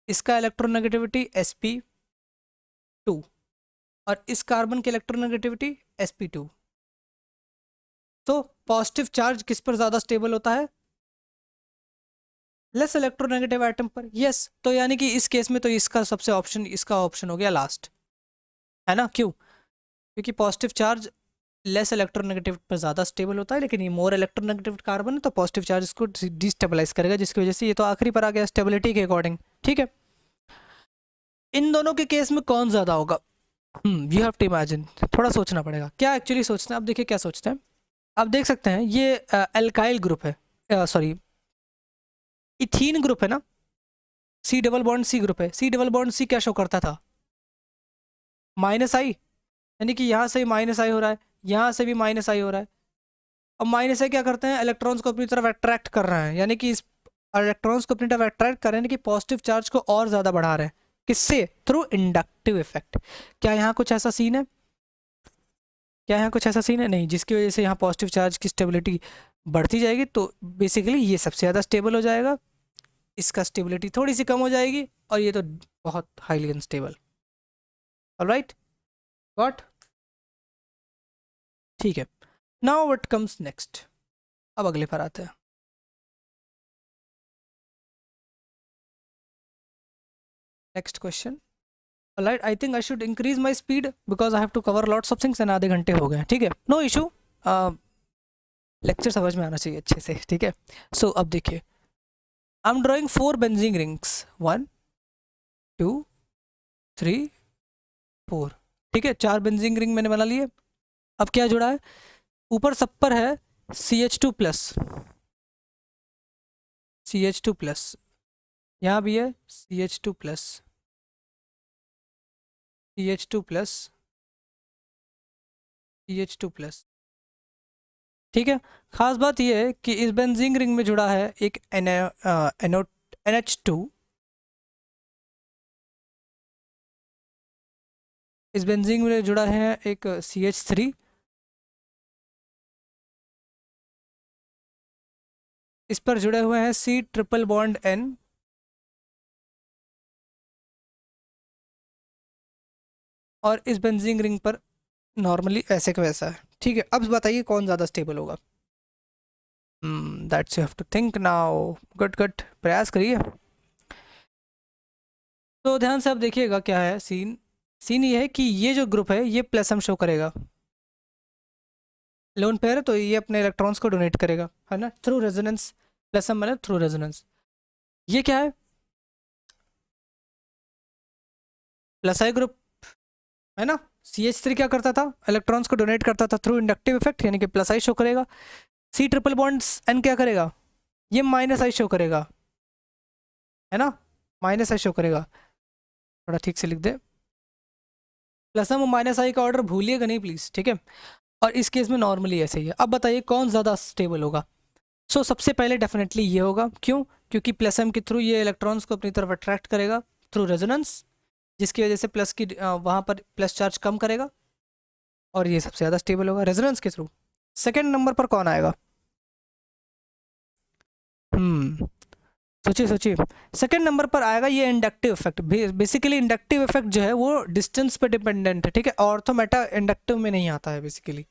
इसका electronegativity sp2 और इस carbon की electronegativity sp2। तो positive charge किस पर ज़्यादा stable होता है? लेस इलेक्ट्रोनेगेटिव आइटम पर। यस, तो यानी कि इस केस में तो इसका सबसे ऑप्शन, इसका ऑप्शन हो गया लास्ट, है ना? क्यों? क्योंकि पॉजिटिव चार्ज लेस इलेक्ट्रोनेगेटिव पर ज़्यादा स्टेबल होता है, लेकिन ये मोर इलेक्ट्रोनेगेटिव कार्बन है तो पॉजिटिव चार्ज इसको डिस्टेबलाइज करेगा, जिसकी वजह से ये तो आखिरी पर आ गया स्टेबिलिटी के अकॉर्डिंग। ठीक है, इन दोनों के केस में कौन ज़्यादा होगा? यू हैव टू इमेजिन, थोड़ा सोचना पड़ेगा। क्या एक्चुअली सोचते हैं? अब देखिए क्या सोचते हैं। आप देख सकते हैं ये एल्काइल ग्रुप है, सॉरी इथीन ग्रुप है ना, C double bond C group है। C डबल बॉन्ड C क्या शो करता था? -I, यानी कि यहाँ से -I हो रहा है, यहाँ से भी -I हो रहा है। अब -I क्या करते हैं? इलेक्ट्रॉन्स को अपनी तरफ अट्रैक्ट कर रहे हैं, यानी कि इस इलेक्ट्रॉन्स को अपनी तरफ अट्रैक्ट कर रहे हैं, यानी कि पॉजिटिव चार्ज को और ज़्यादा बढ़ा रहे हैं। किससे? Through inductive effect. क्या यहाँ कुछ ऐसा सीन है? क्या यहाँ कुछ ऐसा सीन है? नहीं, जिसकी वजह से यहाँ पॉजिटिव चार्ज की स्टेबिलिटी बढ़ती जाएगी, तो बेसिकली ये सबसे ज़्यादा स्टेबल हो जाएगा, इसका स्टेबिलिटी थोड़ी सी कम हो जाएगी और ये तो बहुत हाईली अनस्टेबल। Alright, got? ठीक है, नाउ व्हाट कम्स नेक्स्ट? अब अगले पर आते हैं। Next question. Alright, I think I should increase my speed because I have to cover lots of things and आधे घंटे हो गए। ठीक है, नो इशू, लेक्चर समझ में आना चाहिए अच्छे से। ठीक है, सो अब देखिए, I am drawing 4 benzene rings, 1 2 3 4। ठीक है, 4 बेंजीन रिंग मैंने बना लिए। अब क्या जुड़ा है? ऊपर सब पर है CH2 प्लस, CH2 प्लस, यहाँ भी है CH2 plus, CH2 plus, CH2 plus. ठीक है, खास बात यह है कि इस बेंजीन रिंग में जुड़ा है एक NH2, इस बेंजीन में जुड़ा है एक CH3, इस पर जुड़े हुए हैं C ट्रिपल बॉन्ड N, और इस बेंजीन रिंग पर नॉर्मली ऐसे का वैसा है। ठीक है, अब बताइए कौन ज़्यादा स्टेबल होगा? That's you have to think now. Good good, प्रयास करिए। तो ध्यान से अब देखिएगा क्या है सीन। सीन ये है कि ये जो ग्रुप है ये प्लस हम शो करेगा, लोन पेयर है, तो ये अपने इलेक्ट्रॉन्स को डोनेट करेगा, है ना, थ्रू रेजोनेंस। प्लस हम मतलब थ्रू रेजोनेंस। ये क्या है? प्लस आई ग्रुप, है ना। CH3 क्या करता था? इलेक्ट्रॉन्स को डोनेट करता था थ्रू इंडक्टिव इफेक्ट, यानी कि प्लस आई शो करेगा। C ट्रिपल बॉन्ड्स N क्या करेगा? ये -I शो करेगा, है ना, -I शो करेगा। थोड़ा ठीक से लिख दे, प्लस हम -I का ऑर्डर भूलिएगा नहीं प्लीज़। ठीक है, और इस केस में नॉर्मली ऐसे ही है। अब बताइए कौन ज़्यादा स्टेबल होगा? सो सबसे पहले डेफिनेटली ये होगा। क्यों? क्योंकि प्लस M के थ्रू ये इलेक्ट्रॉन्स को अपनी तरफ अट्रैक्ट करेगा थ्रू रेजोनेंस, जिसकी वजह से प्लस की वहाँ पर प्लस चार्ज कम करेगा, और ये सबसे ज़्यादा स्टेबल होगा रेजोनेंस के थ्रू। सेकेंड नंबर पर कौन आएगा? सोचिए सोचिए, सेकेंड नंबर पर आएगा ये inductive effect. Basically inductive effect जो है वो डिस्टेंस पे डिपेंडेंट है। ठीक है, ऑर्थोमेटा इंडक्टिव में नहीं आता है बेसिकली।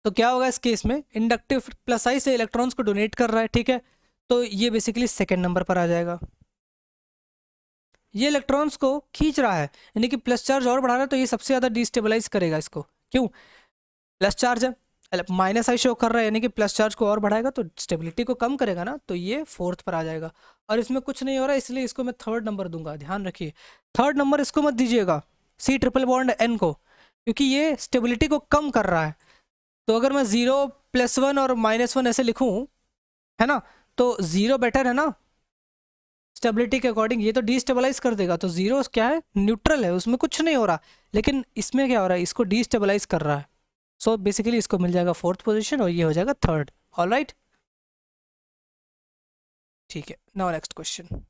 तो क्या होगा इस केस में? इंडक्टिव प्लस आई से इलेक्ट्रॉन्स को डोनेट कर रहा है। ठीक है, तो ये बेसिकली सेकेंड नंबर पर आ जाएगा। ये इलेक्ट्रॉन्स को खींच रहा है, यानी कि प्लस चार्ज और बढ़ा रहा है, तो ये सबसे ज़्यादा डिस्टेबलाइज करेगा इसको। क्यों? प्लस चार्ज है, -I शो कर रहा है, यानी कि प्लस चार्ज को और बढ़ाएगा तो स्टेबिलिटी को कम करेगा ना, तो ये फोर्थ पर आ जाएगा। और इसमें कुछ नहीं हो रहा है, इसलिए इसको मैं थर्ड नंबर दूंगा। ध्यान रखिए, थर्ड नंबर इसको मत दीजिएगा C ट्रिपल बॉन्ड N को, क्योंकि ये स्टेबिलिटी को कम कर रहा है। तो अगर मैं 0 +1 और -1 ऐसे लिखूं, है ना, तो 0 बेटर है ना स्टेबिलिटी के अकॉर्डिंग, ये तो डिस्टेबलाइज कर देगा। तो 0 क्या है? न्यूट्रल है, उसमें कुछ नहीं हो रहा। लेकिन इसमें क्या हो रहा है? इसको डिस्टेबलाइज कर रहा है। सो बेसिकली इसको मिल जाएगा 4th पोजीशन और ये हो जाएगा 3rd। ऑलराइट, ठीक है। Now next question.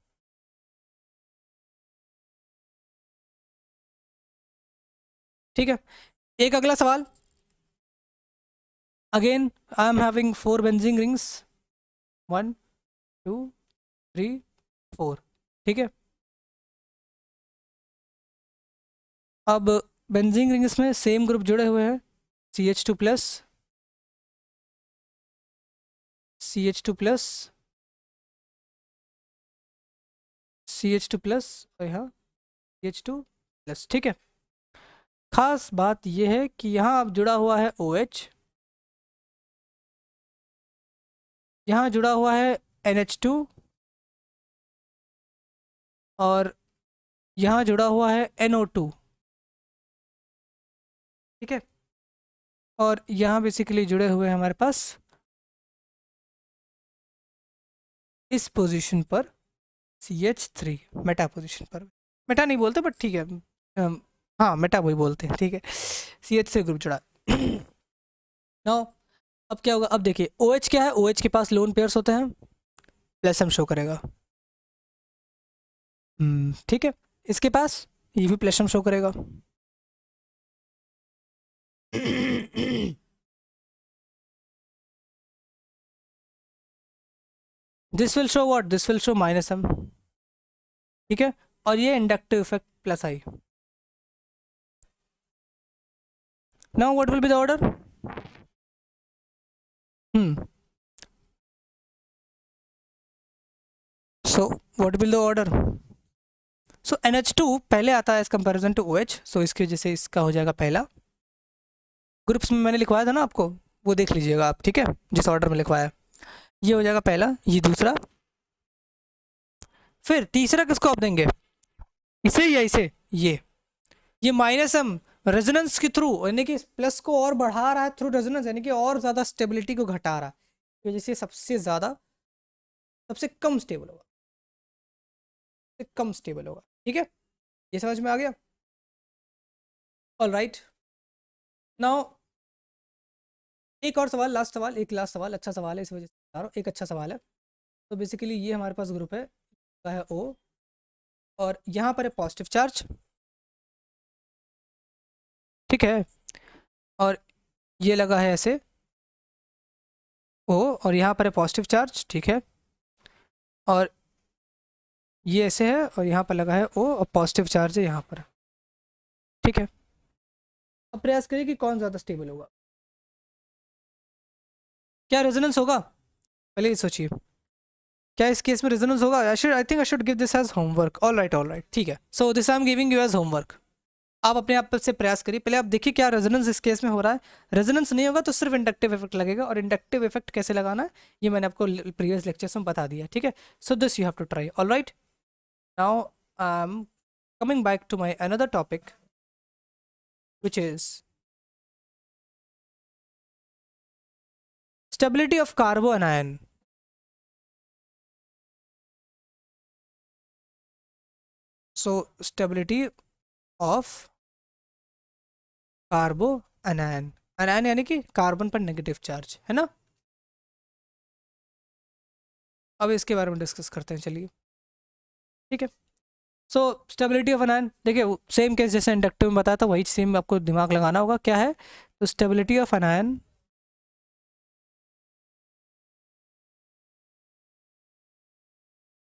ठीक है, एक अगला सवाल। Again I am having 4 benzene rings, 1 2 3 4। ठीक है, अब बेंजीन रिंग्स में सेम ग्रुप जुड़े हुए हैं, CH2 plus, CH2 plus, CH2 plus और यहाँ CH2 प्लस। ठीक है, खास बात यह है कि यहाँ अब जुड़ा हुआ है OH, यहाँ जुड़ा हुआ है NH2 और यहाँ जुड़ा हुआ है NO2। ठीक है, और यहाँ बेसिकली जुड़े हुए हैं हमारे पास इस पोजीशन पर CH3, मेटा पोजीशन पर। मेटा नहीं बोलते बट ठीक है, हाँ मेटा वही बोलते हैं। ठीक है, CH3 ग्रुप जुड़ा। नाउ अब क्या होगा, अब देखिए OH क्या है, OH के पास लोन पेयर्स होते हैं, प्लस हम शो करेगा। ठीक है, इसके पास ये भी प्लस हम शो करेगा। This will show what, this will show minus m। ठीक है, और ये inductive effect plus I। Now what will be the order? So what will the order? So NH2 पहले आता है एज कंपेरिजन टू OH, सो इसकी वजह से इसका हो जाएगा पहला। ग्रुप्स में मैंने लिखवाया था ना आपको, वो देख लीजिएगा आप। ठीक है, जिस ऑर्डर में लिखवाया, ये हो जाएगा पहला, ये दूसरा, फिर तीसरा किसको आप देंगे, इसे या इसे, ये माइनस m रेजोनेंस के थ्रू, यानी कि प्लस को और बढ़ा रहा है थ्रू रेजोनेंस, यानी कि और ज़्यादा स्टेबिलिटी को घटा रहा है, इस वजह से सबसे ज़्यादा, सबसे कम स्टेबल होगा, सबसे कम स्टेबल होगा। ठीक है, ये समझ में आ गया? ऑल राइट, नाउ एक और सवाल, लास्ट सवाल, एक लास्ट सवाल, अच्छा सवाल है इस वजह से बता रहा हूँ, एक अच्छा सवाल है। तो बेसिकली ये हमारे पास ग्रुप है, का है O, और यहाँ पर है पॉजिटिव चार्ज। ठीक है, और ये लगा है ऐसे O, और यहाँ पर है पॉजिटिव चार्ज। ठीक है, और ये ऐसे है और यहाँ पर लगा है O और पॉजिटिव चार्ज है यहाँ पर। ठीक है, अब प्रयास करिए कि कौन ज़्यादा स्टेबल होगा, क्या रेजोनेंस होगा, पहले ये सोचिए, क्या इस केस में रेजोनेंस होगा? I think I should give this as homework. All right, ठीक है, so this I am giving you as homework. आप अपने आप से प्रयास करिए, पहले आप देखिए क्या रेजोनेंस इस केस में हो रहा है। रेजोनेंस नहीं होगा तो सिर्फ इंडक्टिव इफेक्ट लगेगा, और इंडक्टिव इफेक्ट कैसे लगाना है ये मैंने आपको प्रीवियस लेक्चर्स में बता दिया। ठीक है, so this you have to try. All right, now I am coming back to my another topic which is stability of carboanion. So stability of carbanion, anion यानी कि कार्बन पर नेगेटिव चार्ज है ना। अब इसके बारे में डिस्कस करते हैं, चलिए। ठीक है, सो स्टेबिलिटी ऑफ एनायन, देखिए सेम केस जैसे इंडक्टिव में बताया था, वही सेम आपको दिमाग लगाना होगा। क्या है तो स्टेबिलिटी ऑफ एनायन,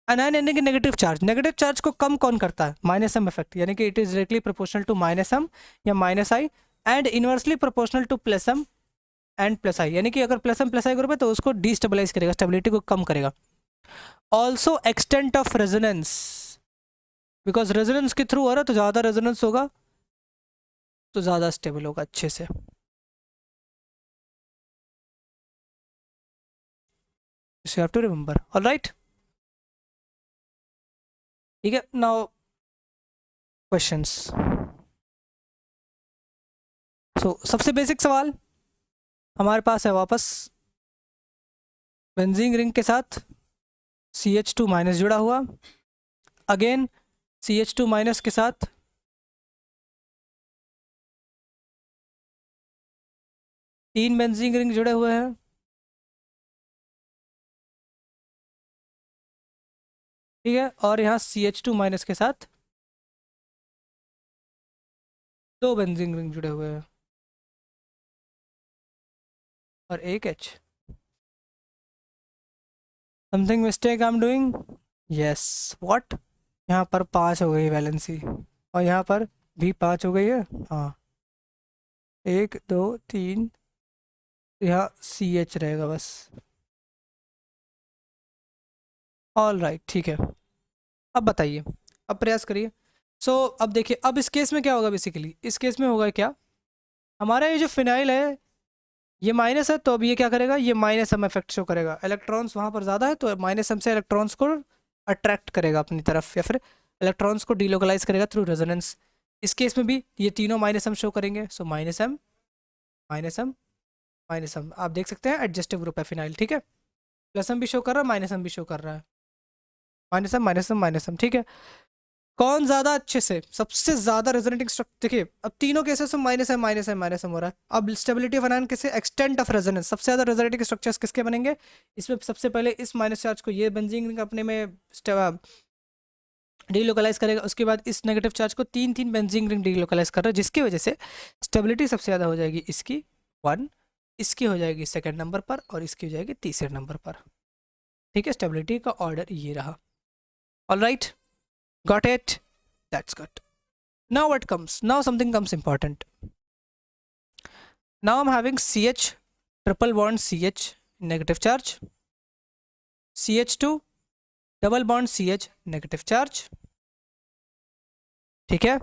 एनायन यानी कि नेगेटिव चार्ज को कम कौन करता है, माइनस एम इफेक्ट, यानी कि it is directly proportional to minus M या minus I, and inversely proportional to plus M and plus I, यानी कि अगर plus M plus I group है तो उसको डीस्टेबलाइज करेगा, स्टेबिलिटी को कम करेगा। Also extent of resonance, because resonance के थ्रू हो रहा है तो ज़्यादा रेजोनेंस होगा तो ज़्यादा स्टेबल होगा अच्छे से। you have to remember. All right, ठीक है, नाउ क्वेश्चंस। सो सबसे बेसिक सवाल हमारे पास है वापस, बेंजीन रिंग के साथ CH2 माइनस जुड़ा हुआ, अगेन CH2 माइनस के साथ 3 बेंजीन रिंग जुड़े हुए हैं, ठीक है, और यहाँ CH2 माइनस के साथ 2 बेंजीन रिंग जुड़े हुए हैं और एक H। Something mistake I am doing? Yes, what? यहाँ पर 5 हो गई वैलेंसी और यहाँ पर भी 5 हो गई है। हाँ, 1 2 3, यहाँ CH रहेगा बस। ऑल राइट, ठीक है। अब बताइए, अब प्रयास करिए। अब देखिए, अब इस केस में क्या होगा, बेसिकली इस केस में होगा क्या, हमारा ये जो फिनाइल है ये माइनस है, तो अब ये क्या करेगा, ये माइनस एम इफेक्ट शो करेगा। इलेक्ट्रॉन्स वहाँ पर ज़्यादा है तो माइनस एम से इलेक्ट्रॉन्स को अट्रैक्ट करेगा अपनी तरफ, या फिर इलेक्ट्रॉन्स को डिलोकलाइज करेगा थ्रू रेजोनेंस। इस केस में भी ये तीनों माइनस एम शो करेंगे। So minus M minus M minus M, आप देख सकते हैं एडजस्टिव ग्रुप है फिनाइल, ठीक है। प्लस एम भी शो कर रहा है, माइनस एम भी शो कर रहा है, minus M minus M minus M, ठीक है। कौन ज्यादा अच्छे से, सबसे ज्यादा रेजोनेटिंग स्ट्रक्चर, देखिए अब तीनों केसेस में माइनस है माइनस है माइनस है हो रहा है। अब स्टेबिलिटी ऑफ आयन किससे, एक्सटेंट ऑफ रेजोनेंस, सबसे ज्यादा रेजोनेटिंग स्ट्रक्चर्स किसके बनेंगे इसमें। सबसे पहले इस माइनस चार्ज को ये बेंजीन रिंग अपने में डीलोकलाइज करेगा, उसके बाद इस नेगेटिव चार्ज को 3 बेंजीन रिंग डीलोकलाइज कर रहा है, जिसकी वजह से स्टेबिलिटी सबसे ज़्यादा हो जाएगी इसकी 1, इसकी हो जाएगी सेकंड नंबर पर और इसकी हो जाएगी तीसरे नंबर पर, ठीक है। स्टेबिलिटी का ऑर्डर ये रहा। All right, got it, that's good. Now what comes, now something comes important. Now I'm having CH, triple bond CH, negative charge, CH2 double bond CH, negative charge, ठीक है।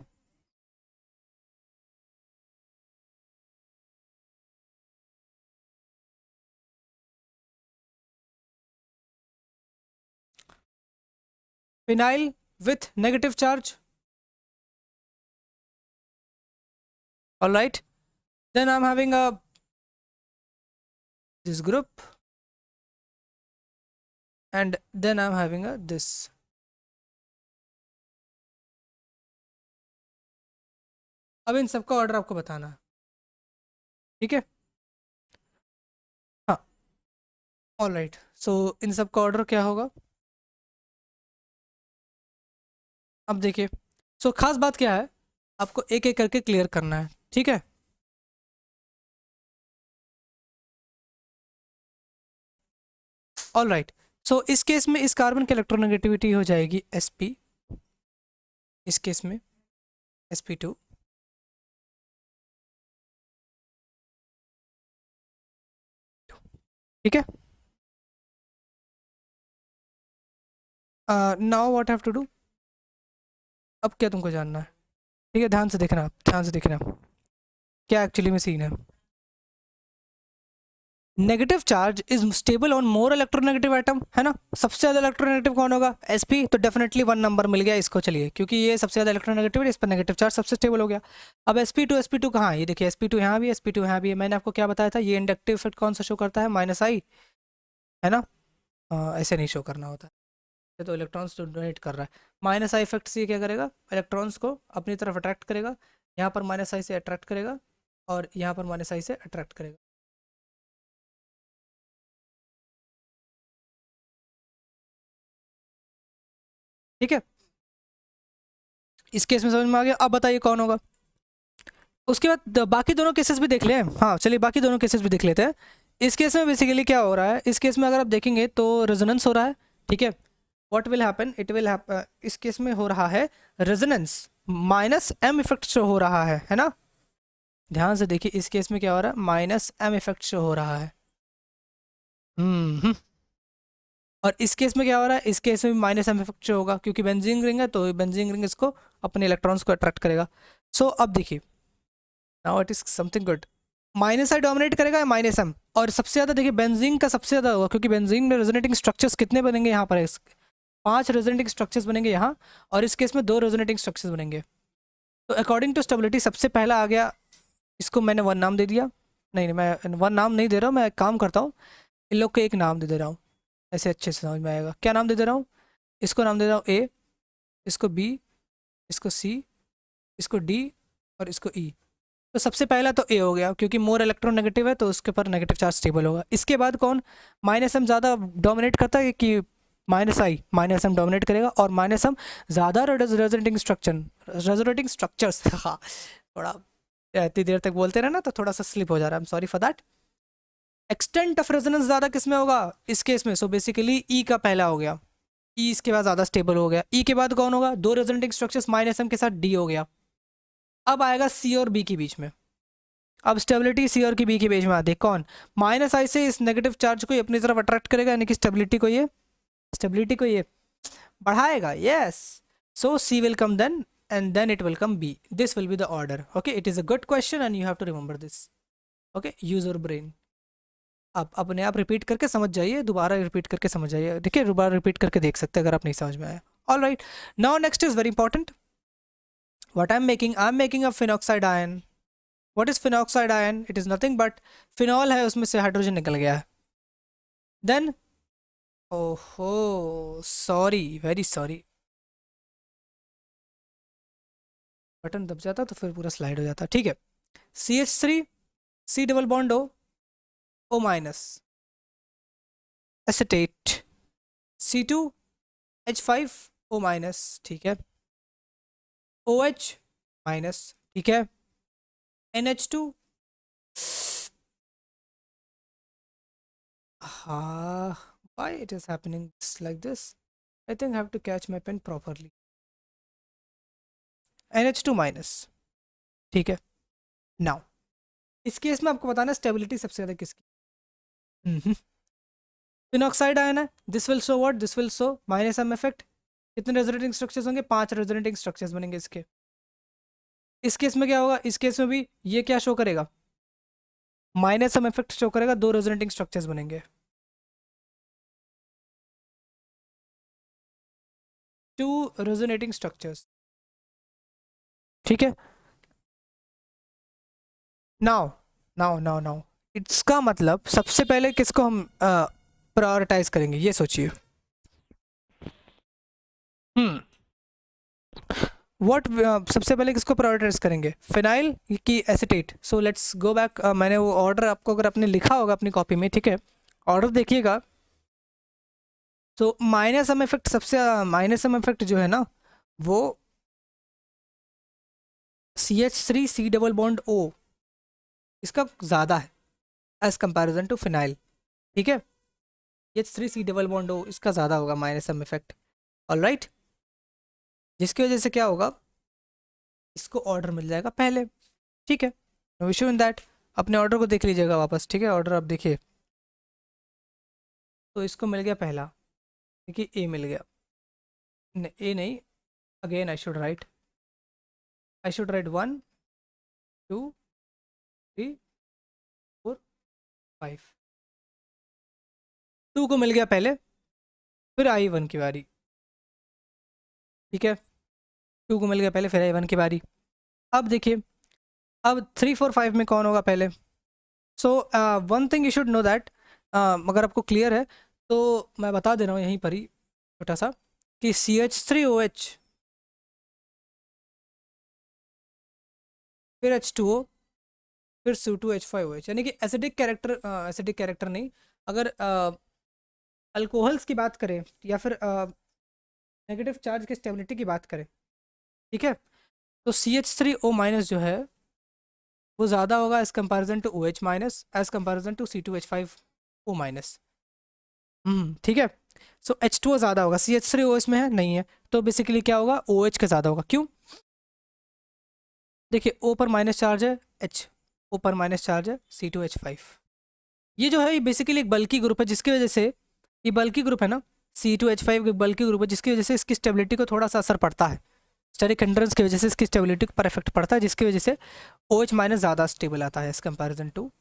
Phenyl with negative charge, all right, then I'm having a this group and then I'm having a this. अब इन सबका order आपको बताना है, ठीक है। हाँ, ऑल राइट, सो इन सबका ऑर्डर क्या होगा, अब देखिए। खास बात क्या है, आपको एक एक करके क्लियर करना है, ठीक है। ऑल राइट, इस केस में इस कार्बन की इलेक्ट्रोनेगेटिविटी हो जाएगी Sp, इस केस में Sp2, ठीक है। Now what have to do, अब क्या तुमको जानना है, ठीक है, ध्यान से देखना, ध्यान से देखना क्या एक्चुअली में सीन है। Negative charge is stable on more electronegative item, है ना। सबसे ज्यादा इलेक्ट्रोनेगेटिव कौन होगा, Sp, तो डेफिनेटली 1 नंबर मिल गया इसको, चलिए, क्योंकि ये सबसे ज्यादा इलेक्ट्रोनेगेटिव है, इस पर नेगेटिव चार्ज सबसे स्टेबल हो गया। अब Sp2 कहाँ है, ये देखिए Sp2 यहाँ भी है, Sp2 यहाँ भी है। मैंने आपको क्या बताया था, ये इंडक्टिव इफेक्ट कौन सा शो करता है, -I, है ना। ऐसे नहीं शो करना होता है, तो इलेक्ट्रॉन्स डोनेट कर रहा है। -I इफेक्ट से क्या करेगा, इलेक्ट्रॉन्स को अपनी तरफ अट्रैक्ट करेगा, यहाँ पर -I से अट्रैक्ट करेगा और यहाँ पर -I से अट्रैक्ट करेगा, ठीक है। इस केस में समझ में आ गया। अब बताइए कौन होगा। उसके बाद बाकी दोनों केसेस भी देख लें। हाँ चलिए, बाकी दोनों केसेस भी देख लेते हैं। इस केस में बेसिकली क्या हो रहा है, इस केस में अगर आप देखेंगे तो रेजोनेंस हो रहा है, ठीक है। What will happen, it will happen, इस केस में हो रहा है रेजोनेंस, -M इफेक्ट शो हो रहा है ना। ध्यान से देखिए, इस केस में क्या हो रहा है, -M इफेक्ट शो हो रहा है। और इस केस में क्या हो रहा है, इस केस में भी -M इफेक्ट शो होगा, क्योंकि बेंजीन रिंग है तो बेंजीन रिंग इसको अपने इलेक्ट्रॉन्स को अट्रैक्ट करेगा। अब देखिए, now it is something good, -I dominate करेगा या -M, और सबसे ज़्यादा देखिए बेंजीन का सबसे ज़्यादा होगा, क्योंकि बेंजीन में रेजोनेटिंग स्ट्रक्चर्स कितने बनेंगे यहाँ पर, 5 रेजोनेटिंग स्ट्रक्चर्स बनेंगे यहाँ, और इस केस में 2 रेजोनेटिंग स्ट्रक्चर्स बनेंगे। तो अकॉर्डिंग टू स्टेबिलिटी सबसे पहला आ गया, इसको मैंने 1 नाम दे दिया, नहीं मैं 1 नाम नहीं दे रहा हूँ, मैं एक काम करता हूँ, इन लोग को एक नाम दे रहा हूँ, ऐसे अच्छे से समझ में आएगा। क्या नाम दे रहा हूँ, इसको नाम दे रहा हूँ A, इसको B, इसको C, इसको D और इसको E, तो सबसे पहला तो ए हो गया, क्योंकि मोर इलेक्ट्रोनेगेटिव है तो उसके ऊपर नेगेटिव चार्ज स्टेबल होगा। इसके बाद कौन, माइनस एम ज़्यादा डोमिनेट करता है कि माइनस एम डोमिनेट करेगा, और माइनस एम ज़्यादा रेजोनेटिंग स्ट्रक्चर्स हाँ, थोड़ा इतनी देर तक बोलते रहे ना तो थोड़ा सा स्लिप हो जा रहा है, आई am sorry for that. Extent of resonance ज़्यादा किस में होगा, इस केस में। सो बेसिकली ई का पहला हो गया, ई इसके बाद ज़्यादा स्टेबल हो गया। ई के बाद कौन होगा, दो रेजोनेटिंग स्ट्रक्चर्स माइनस एम के साथ डी हो गया। अब आएगा सी और बी के बीच में। अब स्टेबिलिटी सी और की बी के बीच में आती है कौन, माइनस आई से इस नेगेटिव चार्ज को अपनी तरफ अट्रैक्ट करेगा, यानी कि स्टेबिलिटी को ये बढ़ाएगा, yes. So C will come then and then it will come B. This will be the order. Okay, it is a good question and you have to remember this. Okay, use your brain. आप अपने आप repeat करके समझ जाइए, दोबारा repeat करके समझ जाइए, देखिए दोबारा रिपीट करके देख सकते हैं अगर आप नहीं समझ में आया। All right, now next is very important, what I am making a phenoxide ion. What is phenoxide ion, it is nothing but phenol है, उसमें से हाइड्रोजन निकल गया है। देन ओहो सॉरी, वेरी सॉरी, बटन दब जाता तो फिर पूरा स्लाइड हो जाता, ठीक है। CH3 C double bond O minus acetate, C2H5O minus, ठीक है, OH माइनस, ठीक है, NH2, हाँ, why it is happening like this, I think I have to catch my pen properly, NH2 minus, ठीक है। नाउ इस केस में आपको बताना स्टेबिलिटी सबसे ज़्यादा किसकी, फिनॉक्साइड आयन है, this will show what, this will show minus M effect. कितने रेजोनेटिंग स्ट्रक्चर्स होंगे, 5 रेजोनेटिंग स्ट्रक्चर्स बनेंगे इसके। इस केस में क्या होगा, इस केस में भी ये क्या शो करेगा, माइनस एम इफेक्ट शो करेगा, 2 रेजोनेटिंग स्ट्रक्चर्स बनेंगे, 2 रेजोनेटिंग स्ट्रक्चर्स, ठीक है। नाउ नाउ इसका मतलब सबसे पहले किसको हम प्रायोरिटाइज करेंगे, ये सोचिए। हम्म व्हाट, सबसे पहले किसको प्रायोरिटाइज करेंगे, फिनाइल की acetate. So let's go back, मैंने वो ऑर्डर आपको अगर आपने लिखा होगा अपनी कॉपी में, ठीक है, ऑर्डर देखिएगा। तो माइनस एम इफेक्ट सबसे, माइनस एम इफेक्ट जो है ना वो CH3 C double bond O इसका ज़्यादा है एज कंपैरिजन टू फिनाइल, ठीक है। CH3 C double bond O इसका ज़्यादा होगा माइनस एम इफेक्ट, ऑलराइट। जिसकी वजह से क्या होगा, इसको ऑर्डर मिल जाएगा पहले, ठीक है, नो इशू इन दैट। अपने ऑर्डर को देख लीजिएगा वापस, ठीक है, ऑर्डर आप देखिए। तो इसको मिल गया पहला, देखिए ए मिल गया, ए नहीं, अगेन आई शुड राइट 1 2 3 4 5, 2 को मिल गया पहले, फिर आई 1 की बारी, ठीक है, 2 को मिल गया पहले, फिर आई 1 की बारी। अब देखिए, अब 3 4 5 में कौन होगा पहले। So one thing you should know that, अगर आपको क्लियर है तो मैं बता दे रहा हूँ यहीं पर ही छोटा सा, कि CH3OH फिर H2O फिर C2H5OH, यानी कि एसिडिक कैरेक्टर नहीं, अगर अल्कोहल्स की बात करें या फिर नेगेटिव चार्ज की स्टेबिलिटी की बात करें, ठीक है, तो CH3O माइनस जो है वो ज़्यादा होगा as comparison to OH minus, as comparison to C2H5O minus, ठीक है। सो H2O ज़्यादा होगा, CH3O इसमें है नहीं है, तो बेसिकली क्या होगा, OH का ज़्यादा होगा, क्यों, देखिए O पर माइनस चार्ज है, O पर माइनस चार्ज है, C2H5, ये जो है ये बेसिकली एक बल्कि ग्रुप है, जिसकी वजह से ये बल्कि ग्रुप है ना, C2H5 एक बल्कि ग्रुप है, जिसकी वजह से इसकी स्टेबिलिटी को थोड़ा सा असर पड़ता है, स्टेरिक हिंड्रेंस की वजह से इसकी स्टेबिलिटी पर इफेक्ट पड़ता है, जिसकी वजह से OH माइनस ज़्यादा स्टेबल आता है as comparison to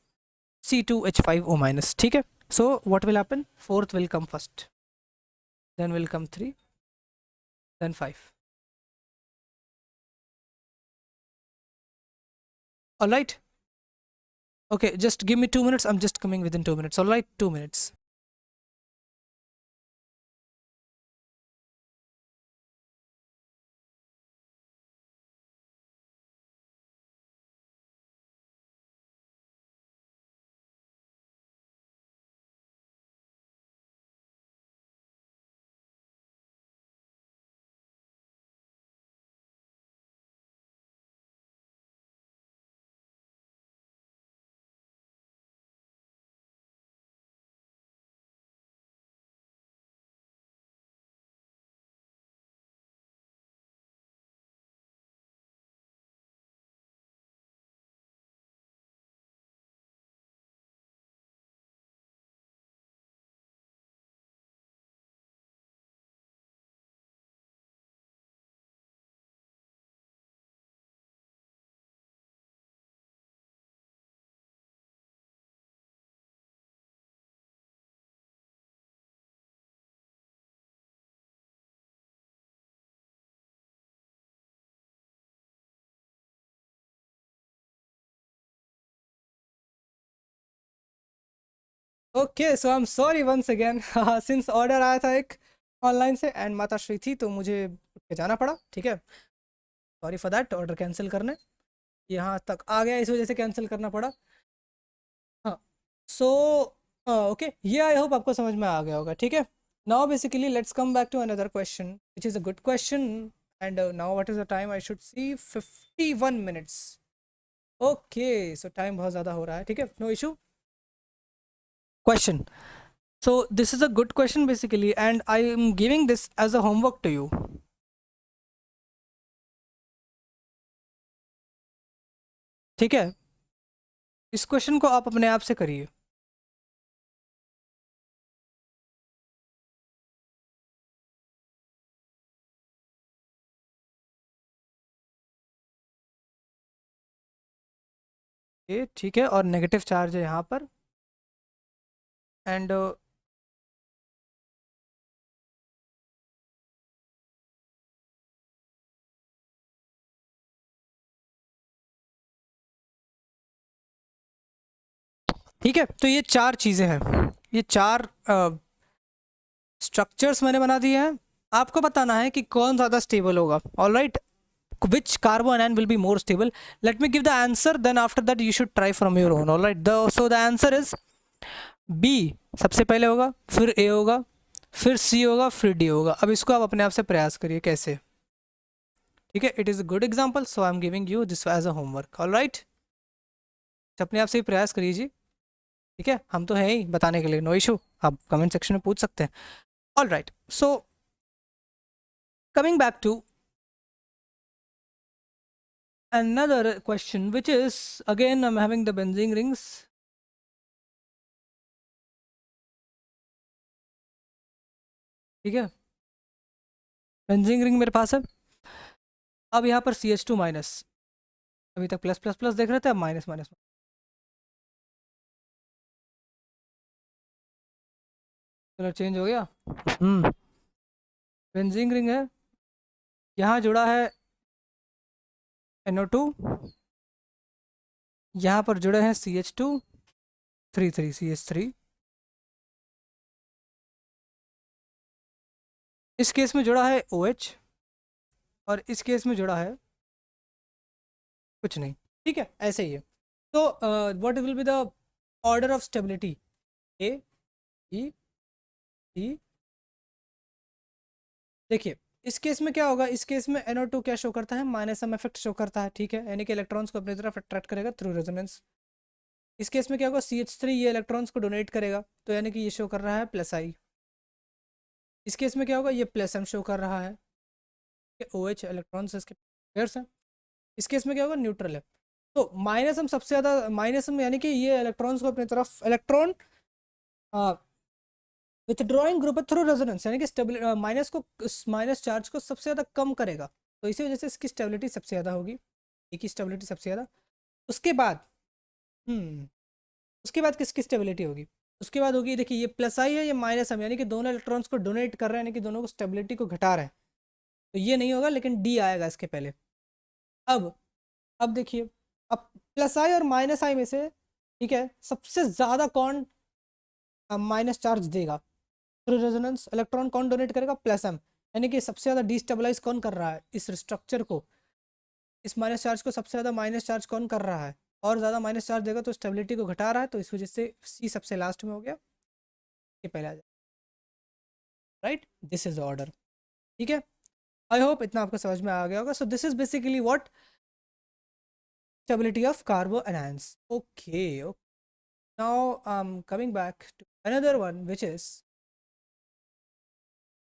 C2H5O minus, ठीक है। So what will happen, fourth will come first, then will come 3, then 5, alright. Okay, just give me 2 minutes. I'm just coming within 2 minutes. All right, 2 minutes. Okay so I am sorry once again, since order आया था एक online से and माता श्री थी तो मुझे उठ के जाना पड़ा, ठीक है। Sorry for that, order cancel करने यहाँ तक आ गया, इस वजह से कैंसिल करना पड़ा। हाँ, सो ओके, ये आई होप आपको समझ में आ गया होगा, ठीक है। Now basically let's come back to another question which is a good question. And now what is the time, I should see 51 minutes. Okay so time बहुत ज़्यादा हो रहा है, ठीक है, no issue. Question, so this is a good question basically and I am giving this as a homework to you, ठीक है। इस क्वेश्चन को आप अपने आप से करिए। ये ठीक है, और नेगेटिव चार्ज है यहाँ पर एंड ठीक है। तो ये चार चीज़ें हैं, ये चार स्ट्रक्चर्स मैंने बना दिए हैं। आपको बताना है कि कौन ज़्यादा स्टेबल होगा, all right, which carbon anion will be more stable. Let me give the answer, then after that you should try from your own, all right। So the answer is B सबसे पहले होगा, फिर A होगा, फिर C होगा, फिर D होगा। अब इसको आप अपने आप से प्रयास करिए कैसे, ठीक है। It is a good example, so I am giving you this as a homework, all right. अपने आप से ही प्रयास करिए जी, ठीक है, हम तो हैं ही बताने के लिए, नो इशू, आप कमेंट सेक्शन में पूछ सकते हैं। All right, so coming back to another question which is again I'm having the benzene rings, ठीक है। बेंजीन रिंग मेरे पास है, अब यहाँ पर CH2 माइनस, अभी तक प्लस प्लस प्लस देख रहे थे, अब माइनस माइनस। कलर चेंज हो गया। बेंजीन रिंग है, यहाँ जुड़ा है NO2, यहाँ पर जुड़े हैं CH2 3 CH3। इस केस में जुड़ा है OH और इस केस में जुड़ा है कुछ नहीं, ठीक है, ऐसे ही है। तो what will be the order of stability, A E E। देखिए इस केस में क्या होगा, इस केस में NO2 क्या शो करता है, माइनस एम इफेक्ट शो करता है, ठीक है, यानी कि इलेक्ट्रॉन्स को अपनी तरफ अट्रैक्ट करेगा थ्रू रेजोनेंस। इस केस में क्या होगा, CH3 ये इलेक्ट्रॉन्स को डोनेट करेगा, तो यानी कि ये शो कर रहा है प्लस आई। इस केस में क्या होगा, ये प्लस एम शो कर रहा है, OH इलेक्ट्रॉन्स इसके पेयर्स हैं। इस केस में क्या होगा, न्यूट्रल है। तो माइनस एम सबसे ज़्यादा, माइनस एम यानी कि ये इलेक्ट्रॉन्स को अपनी तरफ, electron withdrawing group through resonance, यानी कि माइनस को, माइनस चार्ज को सबसे ज़्यादा कम करेगा, तो इसी वजह से इसकी स्टेबिलिटी सबसे ज़्यादा होगी, एक की स्टेबिलिटी सबसे ज़्यादा। उसके बाद उसके बाद किसकी स्टेबिलिटी होगी, उसके बाद होगी, देखिए ये प्लस आई है, ये माइनस एम, यानी कि दोनों इलेक्ट्रॉन्स को डोनेट कर रहे हैं, यानी कि दोनों को स्टेबिलिटी को घटा रहे हैं, तो ये नहीं होगा, लेकिन डी आएगा इसके पहले। अब अब देखिए, अब प्लस आई और माइनस आई में से, ठीक है, सबसे ज़्यादा कौन माइनस चार्ज देगा थ्रू रेजोनेंस, इलेक्ट्रॉन कौन डोनेट करेगा, प्लस एम, यानी कि सबसे ज़्यादा डिस्टेबलाइज कौन कर रहा है इस स्ट्रक्चर को, इस माइनस चार्ज को सबसे ज़्यादा माइनस चार्ज कौन कर रहा है, और ज़्यादा माइनस चार्ज देगा तो स्टेबिलिटी को घटा रहा है, तो इस वजह से सी सबसे लास्ट में हो गया, ये पहले आ जाए, right, this is the order, ठीक है। आई होप इतना आपको समझ में आ गया होगा। So this is basically what stability of carboanions, okay, now coming back to another one which is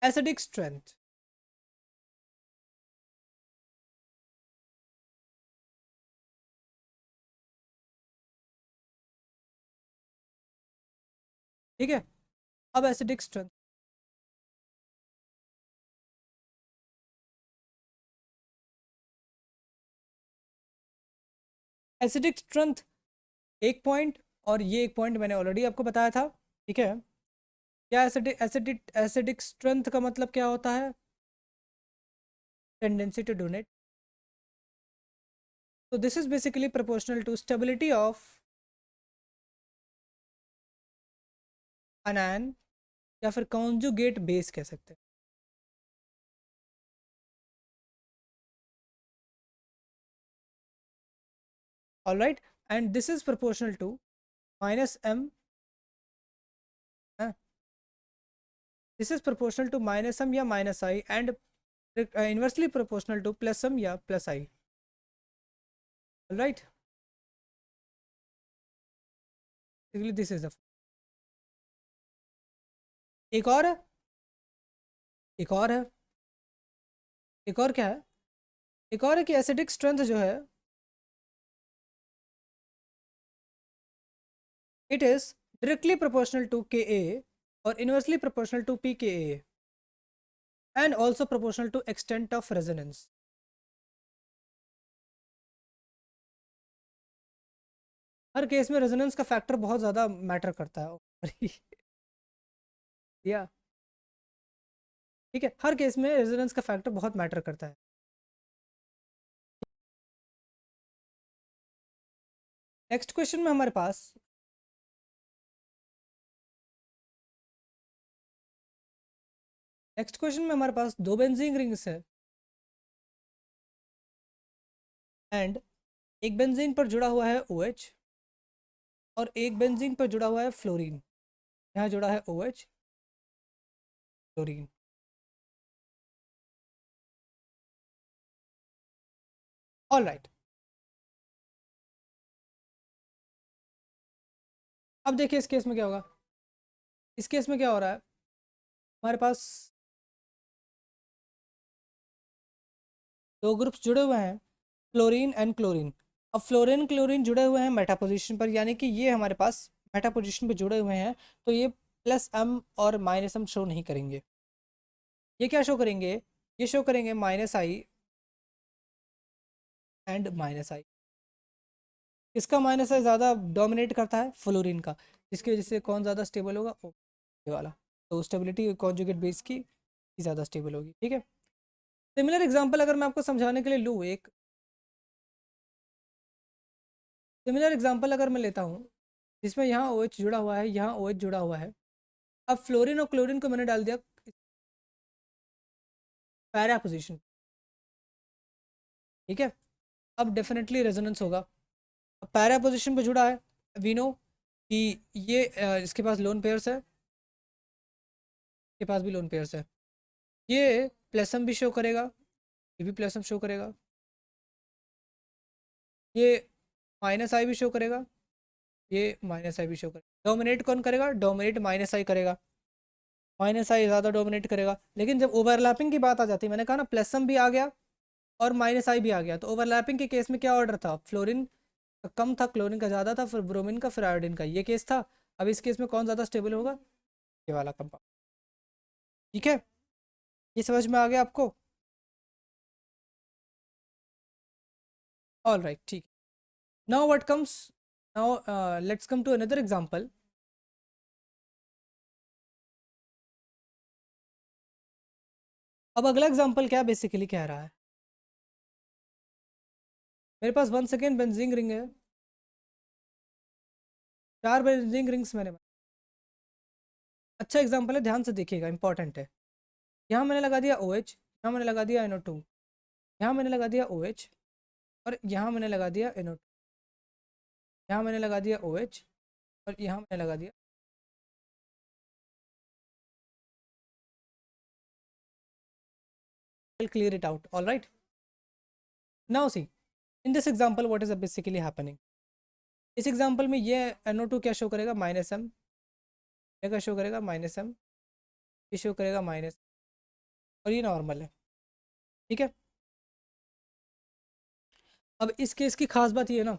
acidic strength, ठीक है। अब एसिडिक स्ट्रेंथ, एसिडिक स्ट्रेंथ एक पॉइंट, और ये एक पॉइंट मैंने ऑलरेडी आपको बताया था, ठीक है। क्या एसिडिक एसिडिक एसिडिक स्ट्रेंथ का मतलब क्या होता है, tendency to donate, so this is basically proportional to stability of anion या फिर कॉन्जुगेट बेस कह सकते हैं। Alright, and this is proportional to minus M, this is proportional to minus M या minus I, and inversely proportional to plus M या plus I. Alright, this is the, एक और है, एक और है, एक और क्या है, एक और है कि एसिडिक स्ट्रेंथ जो है it is directly proportional to K A और inversely proportional to P K A and also proportional to extent of resonance. हर केस में रेजोनेंस का फैक्टर बहुत ज़्यादा मैटर करता है या ठीक है, हर केस में रेजोनेंस का फैक्टर बहुत मैटर करता है। नेक्स्ट क्वेश्चन में हमारे पास दो बेंजीन रिंग्स है एंड एक बेंजीन पर जुड़ा हुआ है OH और एक बेंजीन पर जुड़ा हुआ है फ्लोरीन। यहाँ जुड़ा है OH, फ्लोरीन। ऑल राइट, अब देखिए इस केस में क्या होगा। इस केस में क्या हो रहा है, हमारे पास दो ग्रुप्स जुड़े हुए हैं, फ्लोरीन एंड क्लोरीन। अब फ्लोरीन क्लोरीन जुड़े हुए हैं मेटा पोजीशन पर, यानी कि ये हमारे पास मेटा पोजीशन पर जुड़े हुए हैं, तो ये प्लस एम और माइनस एम शो नहीं करेंगे। ये क्या शो करेंगे, ये शो करेंगे माइनस आई एंड माइनस आई। इसका माइनस आई ज़्यादा डोमिनेट करता है फ्लोरीन का, जिसकी वजह से कौन ज़्यादा स्टेबल होगा, ये वाला। तो स्टेबिलिटी कॉन्जुगेट बेस की ज़्यादा स्टेबल होगी, ठीक है। सिमिलर एग्जांपल अगर मैं आपको समझाने के लिए लूँ, एक सिमिलर एग्जांपल अगर मैं लेता हूँ जिसमें यहाँ OH जुड़ा हुआ है, यहाँ OH जुड़ा हुआ है। अब फ्लोरीन और क्लोरीन को मैंने डाल दिया पैरा पोजीशन, ठीक है। अब डेफिनेटली रेजोनेंस होगा। अब पैरा पोजीशन पे जुड़ा है, वी नो कि ये इसके पास लोन पेयर्स है, इसके पास भी लोन पेयर्स है। ये प्लसम भी शो करेगा, ये भी प्लसम शो करेगा, ये माइनस आई भी शो करेगा, ये माइनस आई भी शो करेगा। डोमिनेट कौन करेगा, डोमिनेट माइनस आई करेगा, माइनस आई ज़्यादा डोमिनेट करेगा। लेकिन जब ओवरलैपिंग की बात आ जाती है, मैंने कहा ना प्लसम भी आ गया और माइनस आई भी आ गया, तो ओवरलैपिंग के केस में क्या ऑर्डर था, फ्लोरीन का कम था, क्लोरीन का ज़्यादा था, फिर ब्रोमीन का, फिर आयोडीन का, ये केस था। अब इस केस में कौन ज़्यादा स्टेबल होगा, ये वाला कंपाउंड, ठीक है। ये समझ में आ गया आपको। ऑल राइट, ठीक। Now what comes, now let's come to another example. अब अगला एग्जांपल क्या बेसिकली कह रहा है, मेरे पास वन सेकेंड बेंजीन रिंग है, 4 बेंजीन रिंग्स मैंने, अच्छा एग्जांपल है, ध्यान से देखिएगा, इंपॉर्टेंट है। यहाँ मैंने लगा दिया OH, यहाँ मैंने लगा दिया NO2, यहाँ मैंने लगा दिया OH और यहाँ मैंने लगा दिया NO2, यहाँ मैंने लगा दिया OH और यहाँ मैंने लगा दिया। I'll clear it out, all right. Now see, in this example what is basically happening, इस एग्जांपल में ये NO2 क्या शो करेगा, माइनस एम, ये क्या शो करेगा, माइनस एम, ये शो करेगा माइनस, और ये नॉर्मल है, ठीक है। अब इस केस की खास बात ये है ना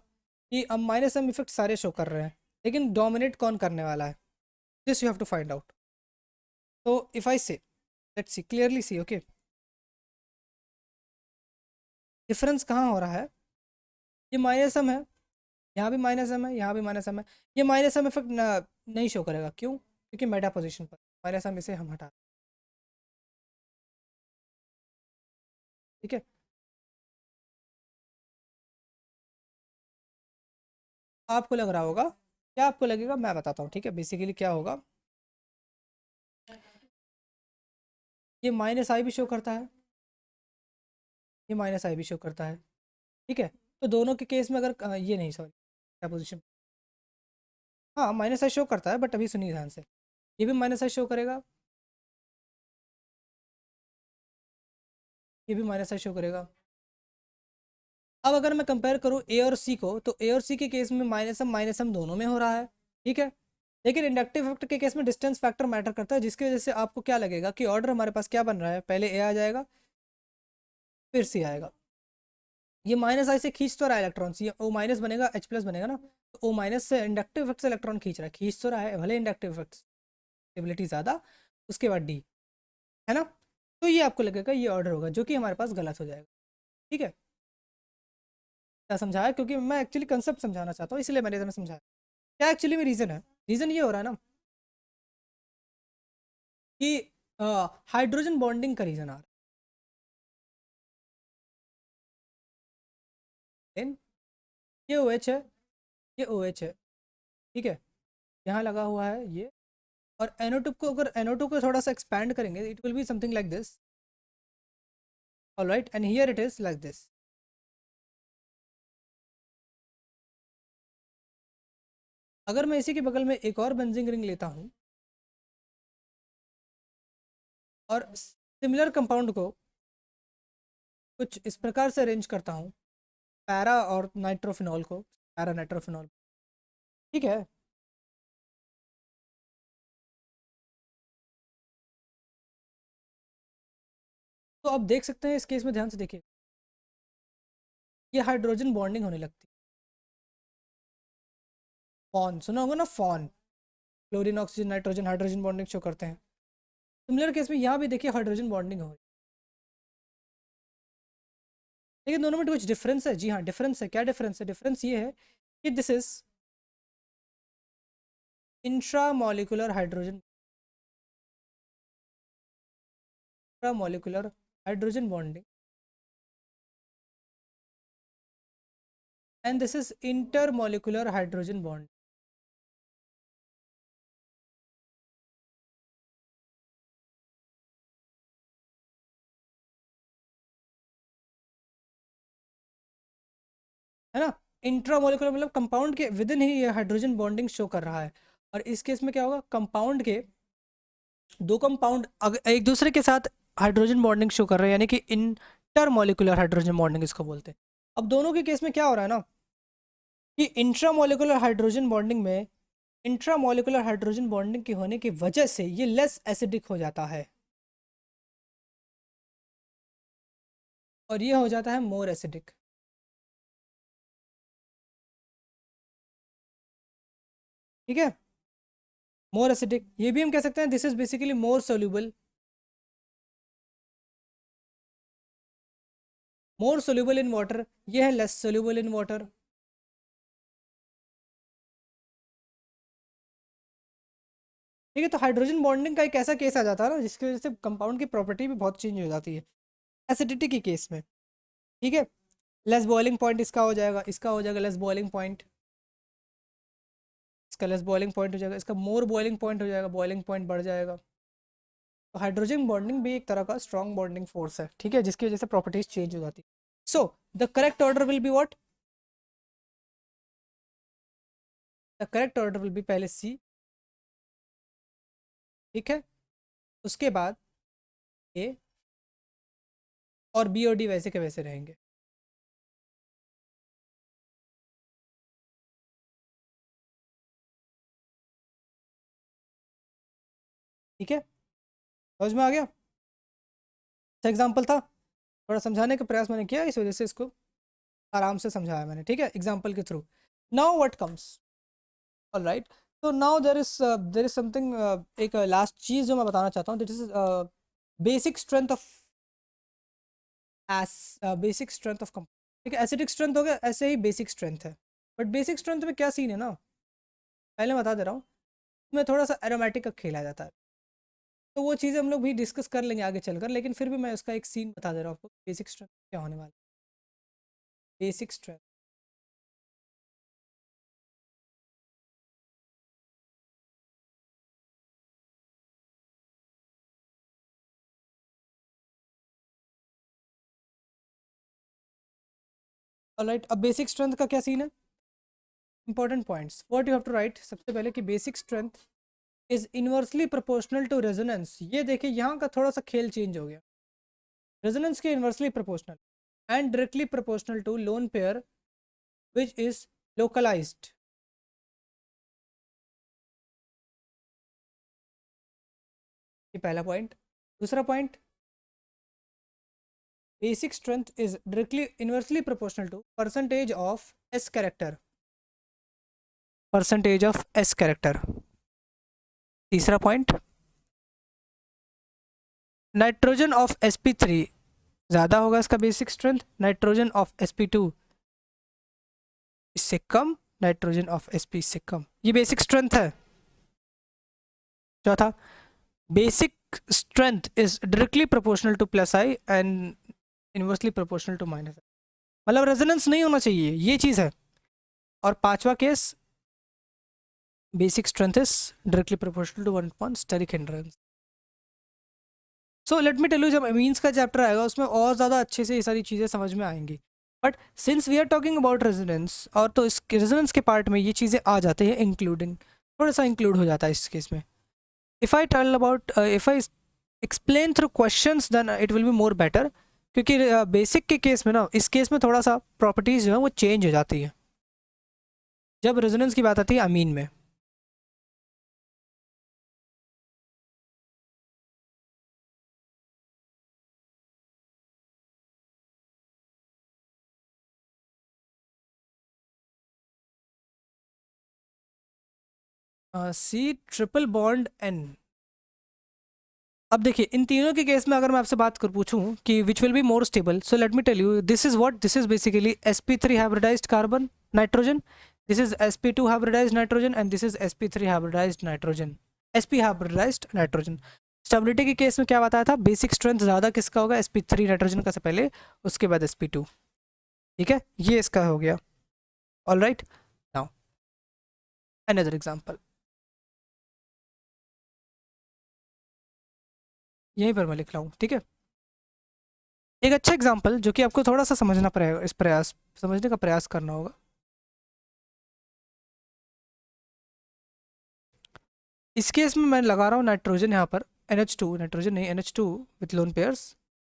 कि अब माइनस एम इफेक्ट सारे शो कर रहे हैं, लेकिन डोमिनेट कौन करने वाला है, this you have to find out. तो if I say, let's see clearly see, okay, difference कहाँ हो रहा है, ये माइनस एम है, यहाँ भी माइनस एम है, यहाँ भी माइनस एम है। ये माइनस एम इफेक्ट नहीं शो करेगा, क्यों, क्योंकि मेटा पोजीशन पर माइनस एम, इसे हम हटा, ठीक है। आपको लग रहा होगा, क्या आपको लगेगा, मैं बताता हूँ, ठीक है। बेसिकली क्या होगा, ये माइनस आई भी शो करता है, ये माइनस आई भी शो करता है। ठीक है, तो दोनों के केस में अगर ये नहीं, सॉरी, क्या पोजिशन, हाँ माइनस आई शो करता है, बट अभी सुनिए ध्यान से, ये भी माइनस आई शो करेगा, ये भी माइनस आई शो करेगा। अब अगर मैं कंपेयर करूँ ए और सी को, तो ए और सी के केस में माइनस एम दोनों में हो रहा है। ठीक है, लेकिन इंडक्टिव इफेक्ट के केस में डिस्टेंस फैक्टर मैटर करता है, जिसकी वजह से आपको क्या लगेगा कि ऑर्डर हमारे पास क्या बन रहा है, पहले ए आ जाएगा फिर सी आएगा। ये माइनस आई से खींच तो रहा है इलेक्ट्रॉन, ये ओ माइनस बनेगा, एच प्लस बनेगा ना, तो ओ माइनस से इंडक्टिव इफेक्ट से इलेक्ट्रॉन खींच रहा है, खींच तो रहा है, भले इंडक्टिव इफेक्ट स्टेबिलिटी ज़्यादा, उसके बाद डी, है ना। तो ये आपको लगेगा ये ऑर्डर होगा, जो कि हमारे पास गलत हो जाएगा। ठीक है, क्या समझाया, क्योंकि मैं एक्चुअली कंसेप्ट समझाना चाहता हूँ, इसलिए मैंने तुम्हें समझाया क्या एक्चुअली में रीज़न है। रीज़न ये हो रहा है ना कि हाइड्रोजन बॉन्डिंग का रीज़न आ रहा है। ये ओ एच है, ये ओ एच है, ठीक है, यहाँ लगा हुआ है ये, और NO2 को, अगर NO2 को थोड़ा सा एक्सपैंड करेंगे, it will be something like this, alright, and here it is like this. अगर मैं इसी के बगल में एक और बेंजीन रिंग लेता हूँ और सिमिलर कंपाउंड को कुछ इस प्रकार से अरेंज करता हूँ, पैरा और नाइट्रोफिनॉल को, पैरा नाइट्रोफिनॉल, ठीक है, तो आप देख सकते हैं इस केस में ध्यान से देखिए, ये हाइड्रोजन बॉन्डिंग होने लगती है। फॉन सुना होगा ना, फॉन, chlorine oxygen nitrogen hydrogen bonding show करते हैं। सिमिलर केस में यहाँ भी देखिए हाइड्रोजन बॉन्डिंग हो रही है, लेकिन दोनों में कुछ डिफरेंस है। जी हाँ डिफरेंस है, क्या डिफरेंस है, डिफरेंस ये है कि this is intramolecular hydrogen, intramolecular hydrogen bonding, and this is intermolecular hydrogen bond. है ना, इंट्रामोलिकुलर मतलब कंपाउंड के विद इन ही ये हाइड्रोजन बॉन्डिंग शो कर रहा है। और इस केस में क्या होगा, कंपाउंड के दो कंपाउंड एक दूसरे के साथ हाइड्रोजन बॉन्डिंग शो कर रहे हैं, यानी कि इंटरमोलिकुलर हाइड्रोजन बॉन्डिंग इसको बोलते हैं। अब दोनों के केस में क्या हो रहा है ना कि इंट्रामोलिकुलर हाइड्रोजन बॉन्डिंग में, इंट्रामोलिकुलर हाइड्रोजन बॉन्डिंग के होने की वजह से ये लेस एसिडिक हो जाता है, और ये हो जाता है मोर एसिडिक। ठीक है, मोर एसिडिक, ये भी हम कह सकते हैं this is basically more soluble, more soluble in water, ये है लेस सोल्यूबल इन वाटर। ठीक है, तो हाइड्रोजन बॉन्डिंग का एक ऐसा केस आ जाता है ना जिसकी वजह से कंपाउंड की प्रॉपर्टी भी बहुत चेंज हो जाती है एसिडिटी के केस में। ठीक है, लेस बॉइलिंग पॉइंट इसका हो जाएगा, इसका हो जाएगा लेस बॉइलिंग पॉइंट, इसका लेस बॉइलिंग पॉइंट हो जाएगा, इसका मोर बॉइलिंग पॉइंट हो जाएगा, बॉइलिंग पॉइंट बढ़ जाएगा। तो हाइड्रोजन बॉन्डिंग भी एक तरह का स्ट्रॉन्ग बॉन्डिंग फोर्स है, ठीक है, जिसकी वजह से प्रॉपर्टीज चेंज हो जाती है। So the correct order will be what, the correct order will be पहले सी, ठीक है, उसके बाद ए, और बी और डी वैसे के वैसे रहेंगे। ठीक है, समझ में आ गया, अच्छा एग्जाम्पल था, थोड़ा समझाने का प्रयास मैंने किया, इस वजह से इसको आराम से समझाया मैंने, ठीक है, एग्जाम्पल के थ्रू। नाउ व्हाट कम्स, ऑलराइट, तो नाउ देयर इज समथिंग, एक लास्ट चीज जो मैं बताना चाहता हूँ, that is basic strength of S, basic strength of compound. ठीक है, एसिडिक स्ट्रेंथ हो गया, ऐसे ही बेसिक स्ट्रेंथ है, बट बेसिक स्ट्रेंथ में क्या सीन है ना, पहले बता दे रहा हूँ, इसमें थोड़ा सा एरोमेटिक का खेला जाता है, तो वो चीज़ें हम लोग भी डिस्कस कर लेंगे आगे चलकर, लेकिन फिर भी मैं उसका एक सीन बता दे रहा हूँ आपको, बेसिक स्ट्रेंथ क्या होने वाला है, बेसिक स्ट्रेंथ। ऑलराइट, अब बेसिक स्ट्रेंथ का क्या सीन है, important points what you have to write. सबसे पहले कि basic strength is inversely proportional to resonance. ये देखिए यहाँ का थोड़ा सा खेल चेंज हो गया, रेजोनेंस के inversely proportional and directly proportional to lone pair which is localized. ये पहला पॉइंट। दूसरा point, basic strength is directly inversely proportional to percentage of S character, percentage of S character. तीसरा पॉइंट, नाइट्रोजन ऑफ sp3 ज़्यादा होगा इसका basic strength, nitrogen of sp2 इससे कम, nitrogen of sp इससे कम। ये बेसिक स्ट्रेंथ है। चौथा, basic strength is directly proportional to plus I and inversely proportional to minus I, मतलब रेजोनेंस नहीं होना चाहिए, ये चीज़ है। और पांचवा case, basic strength is directly proportional to 1 steric hindrance. So let me tell you, जब अमीन्स का चैप्टर आएगा उसमें और ज़्यादा अच्छे से ये सारी चीज़ें समझ में आएंगी, but since we are talking about resonance, और तो इस रेजोनेंस के पार्ट में ये चीज़ें आ जाती हैं, इंक्लूडिंग थोड़ा सा इंक्लूड हो जाता है इस केस में। If I tell about, if I explain through questions then it will be more better, क्योंकि बेसिक के केस में ना, इस केस में थोड़ा सा प्रॉपर्टीज़ जो है वो चेंज हो जाती है जब रेजोनेंस की बात आती है अमीन में। सी ट्रिपल बॉन्ड एन, अब देखिए इन तीनों के केस में अगर मैं आपसे बात कर पूछूं कि which will be more stable, so let me tell you, this is what, this is basically sp3 hybridized carbon nitrogen, this is sp2 hybridized nitrogen and this is sp3 hybridized nitrogen, sp hybridized nitrogen. Stability के case में क्या बताया था, basic strength ज़्यादा किसका होगा, sp3 nitrogen का से पहले, उसके बाद sp2। ठीक है, ये इसका हो गया। All right, now another example, यहीं पर मैं लिख रहा हूँ। ठीक है, एक अच्छा एग्जाम्पल जो कि आपको थोड़ा सा समझना पड़ेगा, इस प्रयास समझने का प्रयास करना होगा। इस केस में मैं लगा रहा हूँ नाइट्रोजन यहाँ पर, NH2, नाइट्रोजन नहीं NH2 with lone pairs,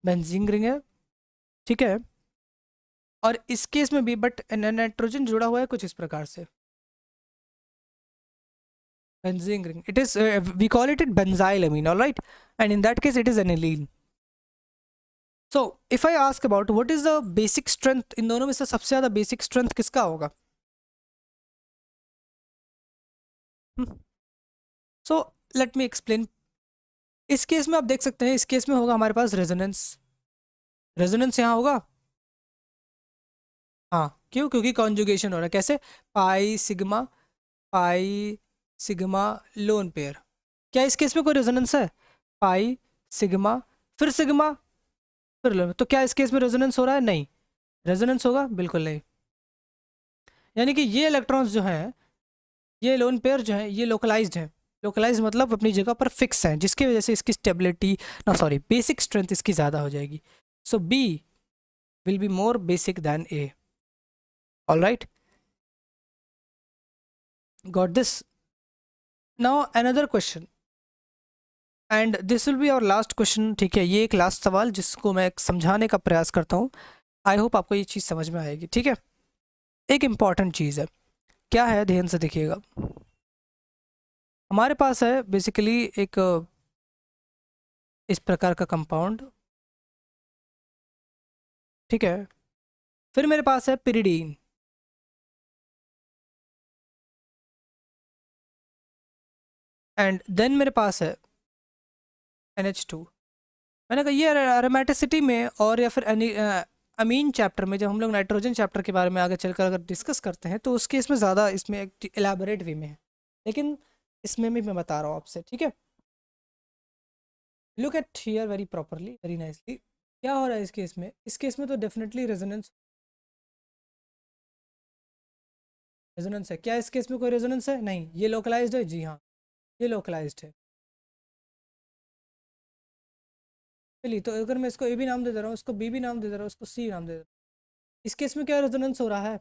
benzene ring है। ठीक है, और इस केस में भी बट नाइट्रोजन जुड़ा हुआ है कुछ इस प्रकार से, benzene ring, it is we call it benzyl amine, alright, and in that case it is aniline. So if I ask about what is the basic strength, इन दोनों में से सबसे ज़्यादा बेसिक स्ट्रेंथ किसका होगा? So let me explain. इस case में आप देख सकते हैं, इस केस में होगा हमारे पास रेजोनेंस, रेजोनेंस यहाँ होगा। हाँ, क्यों? क्योंकि कॉन्जुगेशन हो रहा है, कैसे, pi sigma, pi sigma lone pair. क्या इस केस में कोई रेजोनेंस है? पाई सिग्मा फिर सिग्मा फिर लोन, तो क्या इस केस में रेजोनेंस हो रहा है? नहीं। रेजोनेंस होगा? बिल्कुल नहीं। यानी कि ये इलेक्ट्रॉन्स जो हैं, ये लोन पेयर जो हैं, ये लोकलाइज्ड हैं। लोकलाइज मतलब अपनी जगह पर फिक्स हैं, जिसकी वजह से इसकी स्टेबिलिटी, ना सॉरी, बेसिक स्ट्रेंथ इसकी ज़्यादा हो जाएगी। So B will be more basic than A. All right, got this. Now another question and this will be our last question. ठीक है, ये एक लास्ट सवाल जिसको मैं समझाने का प्रयास करता हूँ, आई होप आपको ये चीज़ समझ में आएगी। ठीक है, एक इम्पॉर्टेंट चीज़ है, क्या है, ध्यान से देखिएगा। हमारे पास है बेसिकली एक इस प्रकार का कंपाउंड। ठीक है, फिर मेरे पास है पिरिडीन, एंड देन मेरे पास है NH2। मैंने कहा ये एरोमेटिसिटी में और या फिर अमीन चैप्टर में, जब हम लोग नाइट्रोजन चैप्टर के बारे में आगे चलकर अगर डिस्कस करते हैं, तो उसके इसमें ज़्यादा इसमें एलाबोरेट वे में है, लेकिन इसमें भी मैं बता रहा हूँ आपसे। ठीक है, look at here very properly, very nicely. क्या हो रहा है इस केस में? इस केस में तो डेफिनेटली रेजोनेंस, रेजोनेंस है। क्या इस केस में कोई रेजोनेंस है? नहीं। ये लोकलाइज्ड है? जी हाँ, ये लोकलाइज्ड है। चलिए, तो अगर मैं इसको ए भी नाम दे दे रहा हूँ, इसको बी भी नाम दे दे रहा हूँ, इसको सी नाम दे दे रहा हूँ, इस केस में क्या रेजोनेंस हो रहा है,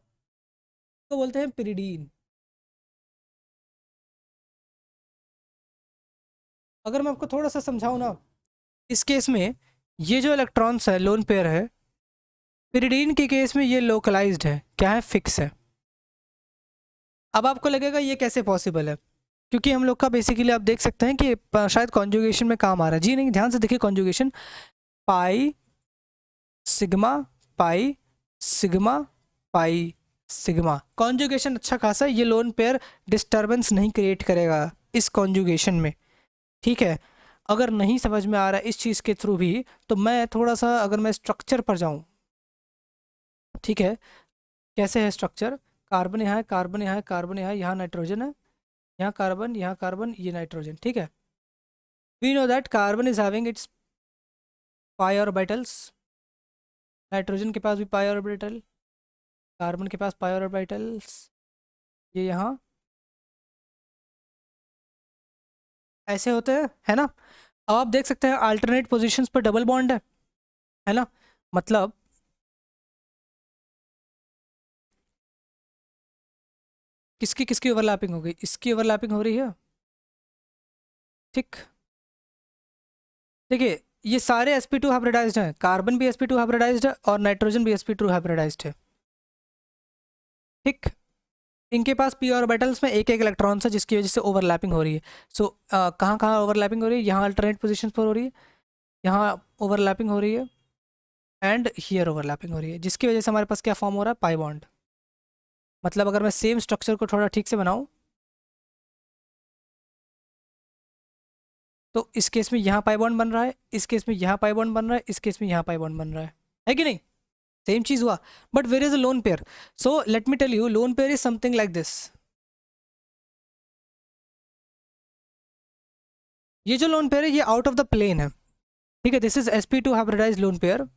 तो बोलते हैं पिरिडीन। अगर मैं आपको थोड़ा सा समझाऊं ना, इस केस में ये जो इलेक्ट्रॉन्स है लोन पेयर है, पिरिडीन के केस में ये लोकलाइज्ड है, क्या है, फिक्स है। अब आपको लगेगा ये कैसे पॉसिबल है, क्योंकि हम लोग का बेसिकली आप देख सकते हैं कि शायद कॉन्जुगेशन में काम आ रहा है। जी नहीं, ध्यान से देखिए conjugation, pi sigma pi sigma pi sigma, conjugation अच्छा खासा, ये लोन पेयर डिस्टरबेंस नहीं क्रिएट करेगा इस कॉन्जुगेशन में, ठीक है। अगर नहीं समझ में आ रहा है इस चीज़ के थ्रू भी, तो मैं थोड़ा सा अगर मैं स्ट्रक्चर पर जाऊं, ठीक है, कैसे है स्ट्रक्चर, कार्बन यहाँ है, कार्बन यहाँ है, कार्बन यहाँ है, यहाँ नाइट्रोजन है, यहाँ कार्बन, ये नाइट्रोजन, ठीक है। We know that carbon is having its pi orbitals, nitrogen के पास भी पाई ऑर्बिटल, कार्बन के पास पाई ऑर्बिटल्स, ये यहाँ ऐसे होते हैं, है ना। अब आप देख सकते हैं अल्टरनेट पोजीशंस पर डबल बॉन्ड है ना, मतलब किसकी किसकी ओवरलैपिंग हो गई, इसकी ओवरलैपिंग हो रही है, ठीक। देखिए ये सारे sp2 हाइब्रिडाइज्ड हैं, कार्बन भी sp2 हाइब्रिडाइज्ड है और नाइट्रोजन भी sp2 हाइब्रिडाइज्ड है, ठीक। इनके पास p ऑर्बिटल्स में एक एक इलेक्ट्रॉन है, जिसकी वजह से ओवरलैपिंग हो रही है। सो कहाँ कहाँ ओवरलैपिंग हो रही है, यहाँ अल्टरनेट पोजीशंस पर हो रही है, यहाँ ओवरलैपिंग हो रही है, एंड हियर ओवरलैपिंग हो रही है, जिसकी वजह से हमारे पास क्या फॉर्म हो रहा है, पाई बॉन्ड। मतलब अगर मैं सेम स्ट्रक्चर को थोड़ा ठीक से बनाऊँ, तो इस केस में यहाँ पाई बॉन्ड बन रहा है, इस केस में यहाँ पाई बॉन्ड बन रहा है, इस केस में यहाँ पाई बॉन्ड बन रहा है कि नहीं, सेम चीज हुआ। But where is a lone pair, so let me tell you, lone pair is something like this. ये जो लोन पेयर है ये आउट ऑफ द प्लेन है, ठीक है, this is sp2 hybridised lone pair,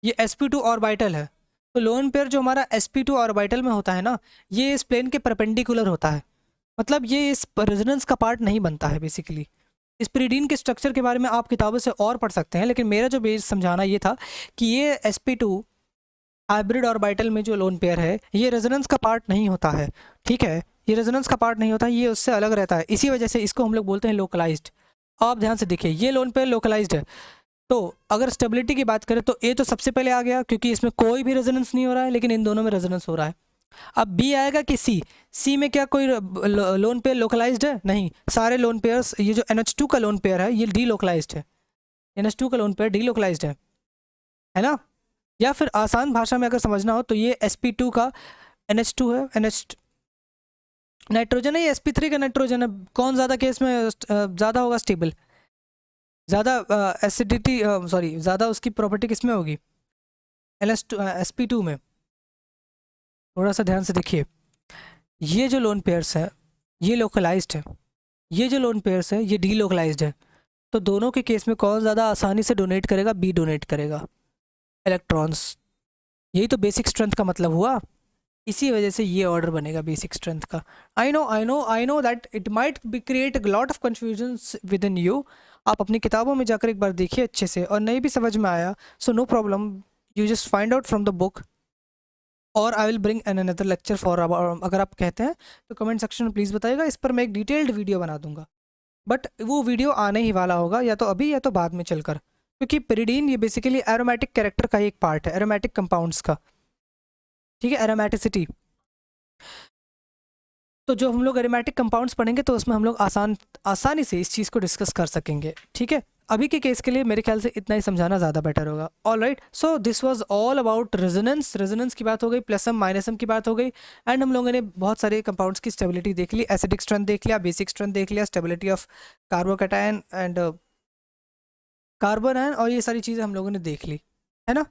ये sp2 ऑर्बिटल है। तो लोन पेयर जो हमारा sp2 ऑर्बिटल में होता है ना, ये इस प्लेन के परपेंडिकुलर होता है, मतलब ये इस रेजोनेंस का पार्ट नहीं बनता है बेसिकली। इस पिरिडीन के स्ट्रक्चर के बारे में आप किताबों से और पढ़ सकते हैं, लेकिन मेरा जो बेस समझाना ये था कि ये sp2 हाइब्रिड ऑर्बिटल में जो लोन पेयर है ये रेजोनेंस का पार्ट नहीं होता है, ठीक है, ये रेजोनेंस का पार्ट नहीं होता, ये उससे अलग रहता है, इसी वजह से इसको हम लोग बोलते हैं लोकलाइज्ड। आप ध्यान से देखिए ये लोन पेयर लोकलाइज्ड है। तो अगर स्टेबिलिटी की बात करें तो ए तो सबसे पहले आ गया, क्योंकि इसमें कोई भी रेजोनेंस नहीं हो रहा है, लेकिन इन दोनों में रेजोनेंस हो रहा है। अब बी आएगा कि सी, सी में क्या कोई लोन पेयर लोकलाइज्ड है, नहीं, सारे लोन पेयर्स, ये जो NH2 का लोन पेयर है ये डी लोकलाइज्ड है, NH2 का लोन पेयर डी लोकलाइज्ड है ना। या फिर आसान भाषा में अगर समझना हो तो ये sp2 का NH2 है, NH नाइट्रोजन है, ये sp3 का नाइट्रोजन है, कौन ज़्यादा केस में ज़्यादा होगा स्टेबल, ज़्यादा एसिडिटी, सॉरी ज़्यादा उसकी प्रॉपर्टी किस में होगी, sp2 में। थोड़ा सा ध्यान से देखिए, ये जो लोन पेयर्स है ये लोकलाइज्ड है, ये जो लोन पेयर्स है ये डी लोकलाइज्ड है, तो दोनों के केस में कौन ज़्यादा आसानी से डोनेट करेगा, बी डोनेट करेगा इलेक्ट्रॉन्स। यही तो बेसिक स्ट्रेंथ का मतलब हुआ, इसी वजह से ये ऑर्डर बनेगा बेसिक स्ट्रेंथ का। I know that it might be create lot of confusion with in you. आप अपनी किताबों में जाकर एक बार देखिए अच्छे से, और नहीं भी समझ में आया so no problem, you just find out from the book, और I will bring an another lecture for, अगर आप कहते हैं तो कमेंट सेक्शन में प्लीज़ बताइएगा, इस पर मैं एक डिटेल्ड वीडियो बना दूंगा। बट वो वीडियो आने ही वाला होगा, या तो अभी या तो बाद में चलकर, क्योंकि पिरिडीन ये बेसिकली एरोमेटिक कैरेक्टर का ही एक पार्ट है, एरोमेटिक कंपाउंड्स का, ठीक है, एरोमेटिसिटी। तो जो हम लोग एरोमेटिक कंपाउंड्स पढ़ेंगे तो उसमें हम लोग आसानी से इस चीज़ को डिस्कस कर सकेंगे, ठीक है। अभी के केस के लिए मेरे ख्याल से इतना ही समझाना ज़्यादा बेटर होगा। All right, so this was all about resonance, resonance की बात हो गई, प्लस एम माइनस एम की बात हो गई, एंड हम लोगों ने बहुत सारे कंपाउंड्स की स्टेबिलिटी देख ली, एसिडिक स्ट्रेंथ देख लिया, बेसिक स्ट्रेंथ देख लिया, stability of carbocation and carbon ion, और ये सारी चीज़ें हम लोगों ने देख ली, है ना।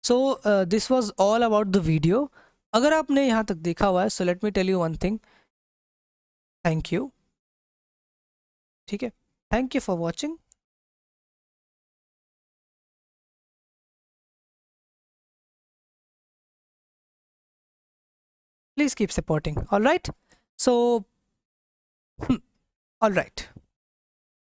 So this was all about the video. अगर आपने यहाँ तक देखा हुआ है so let me tell you one thing, thank you, ठीक है, thank you for watching. Please keep supporting. All right. So, all right.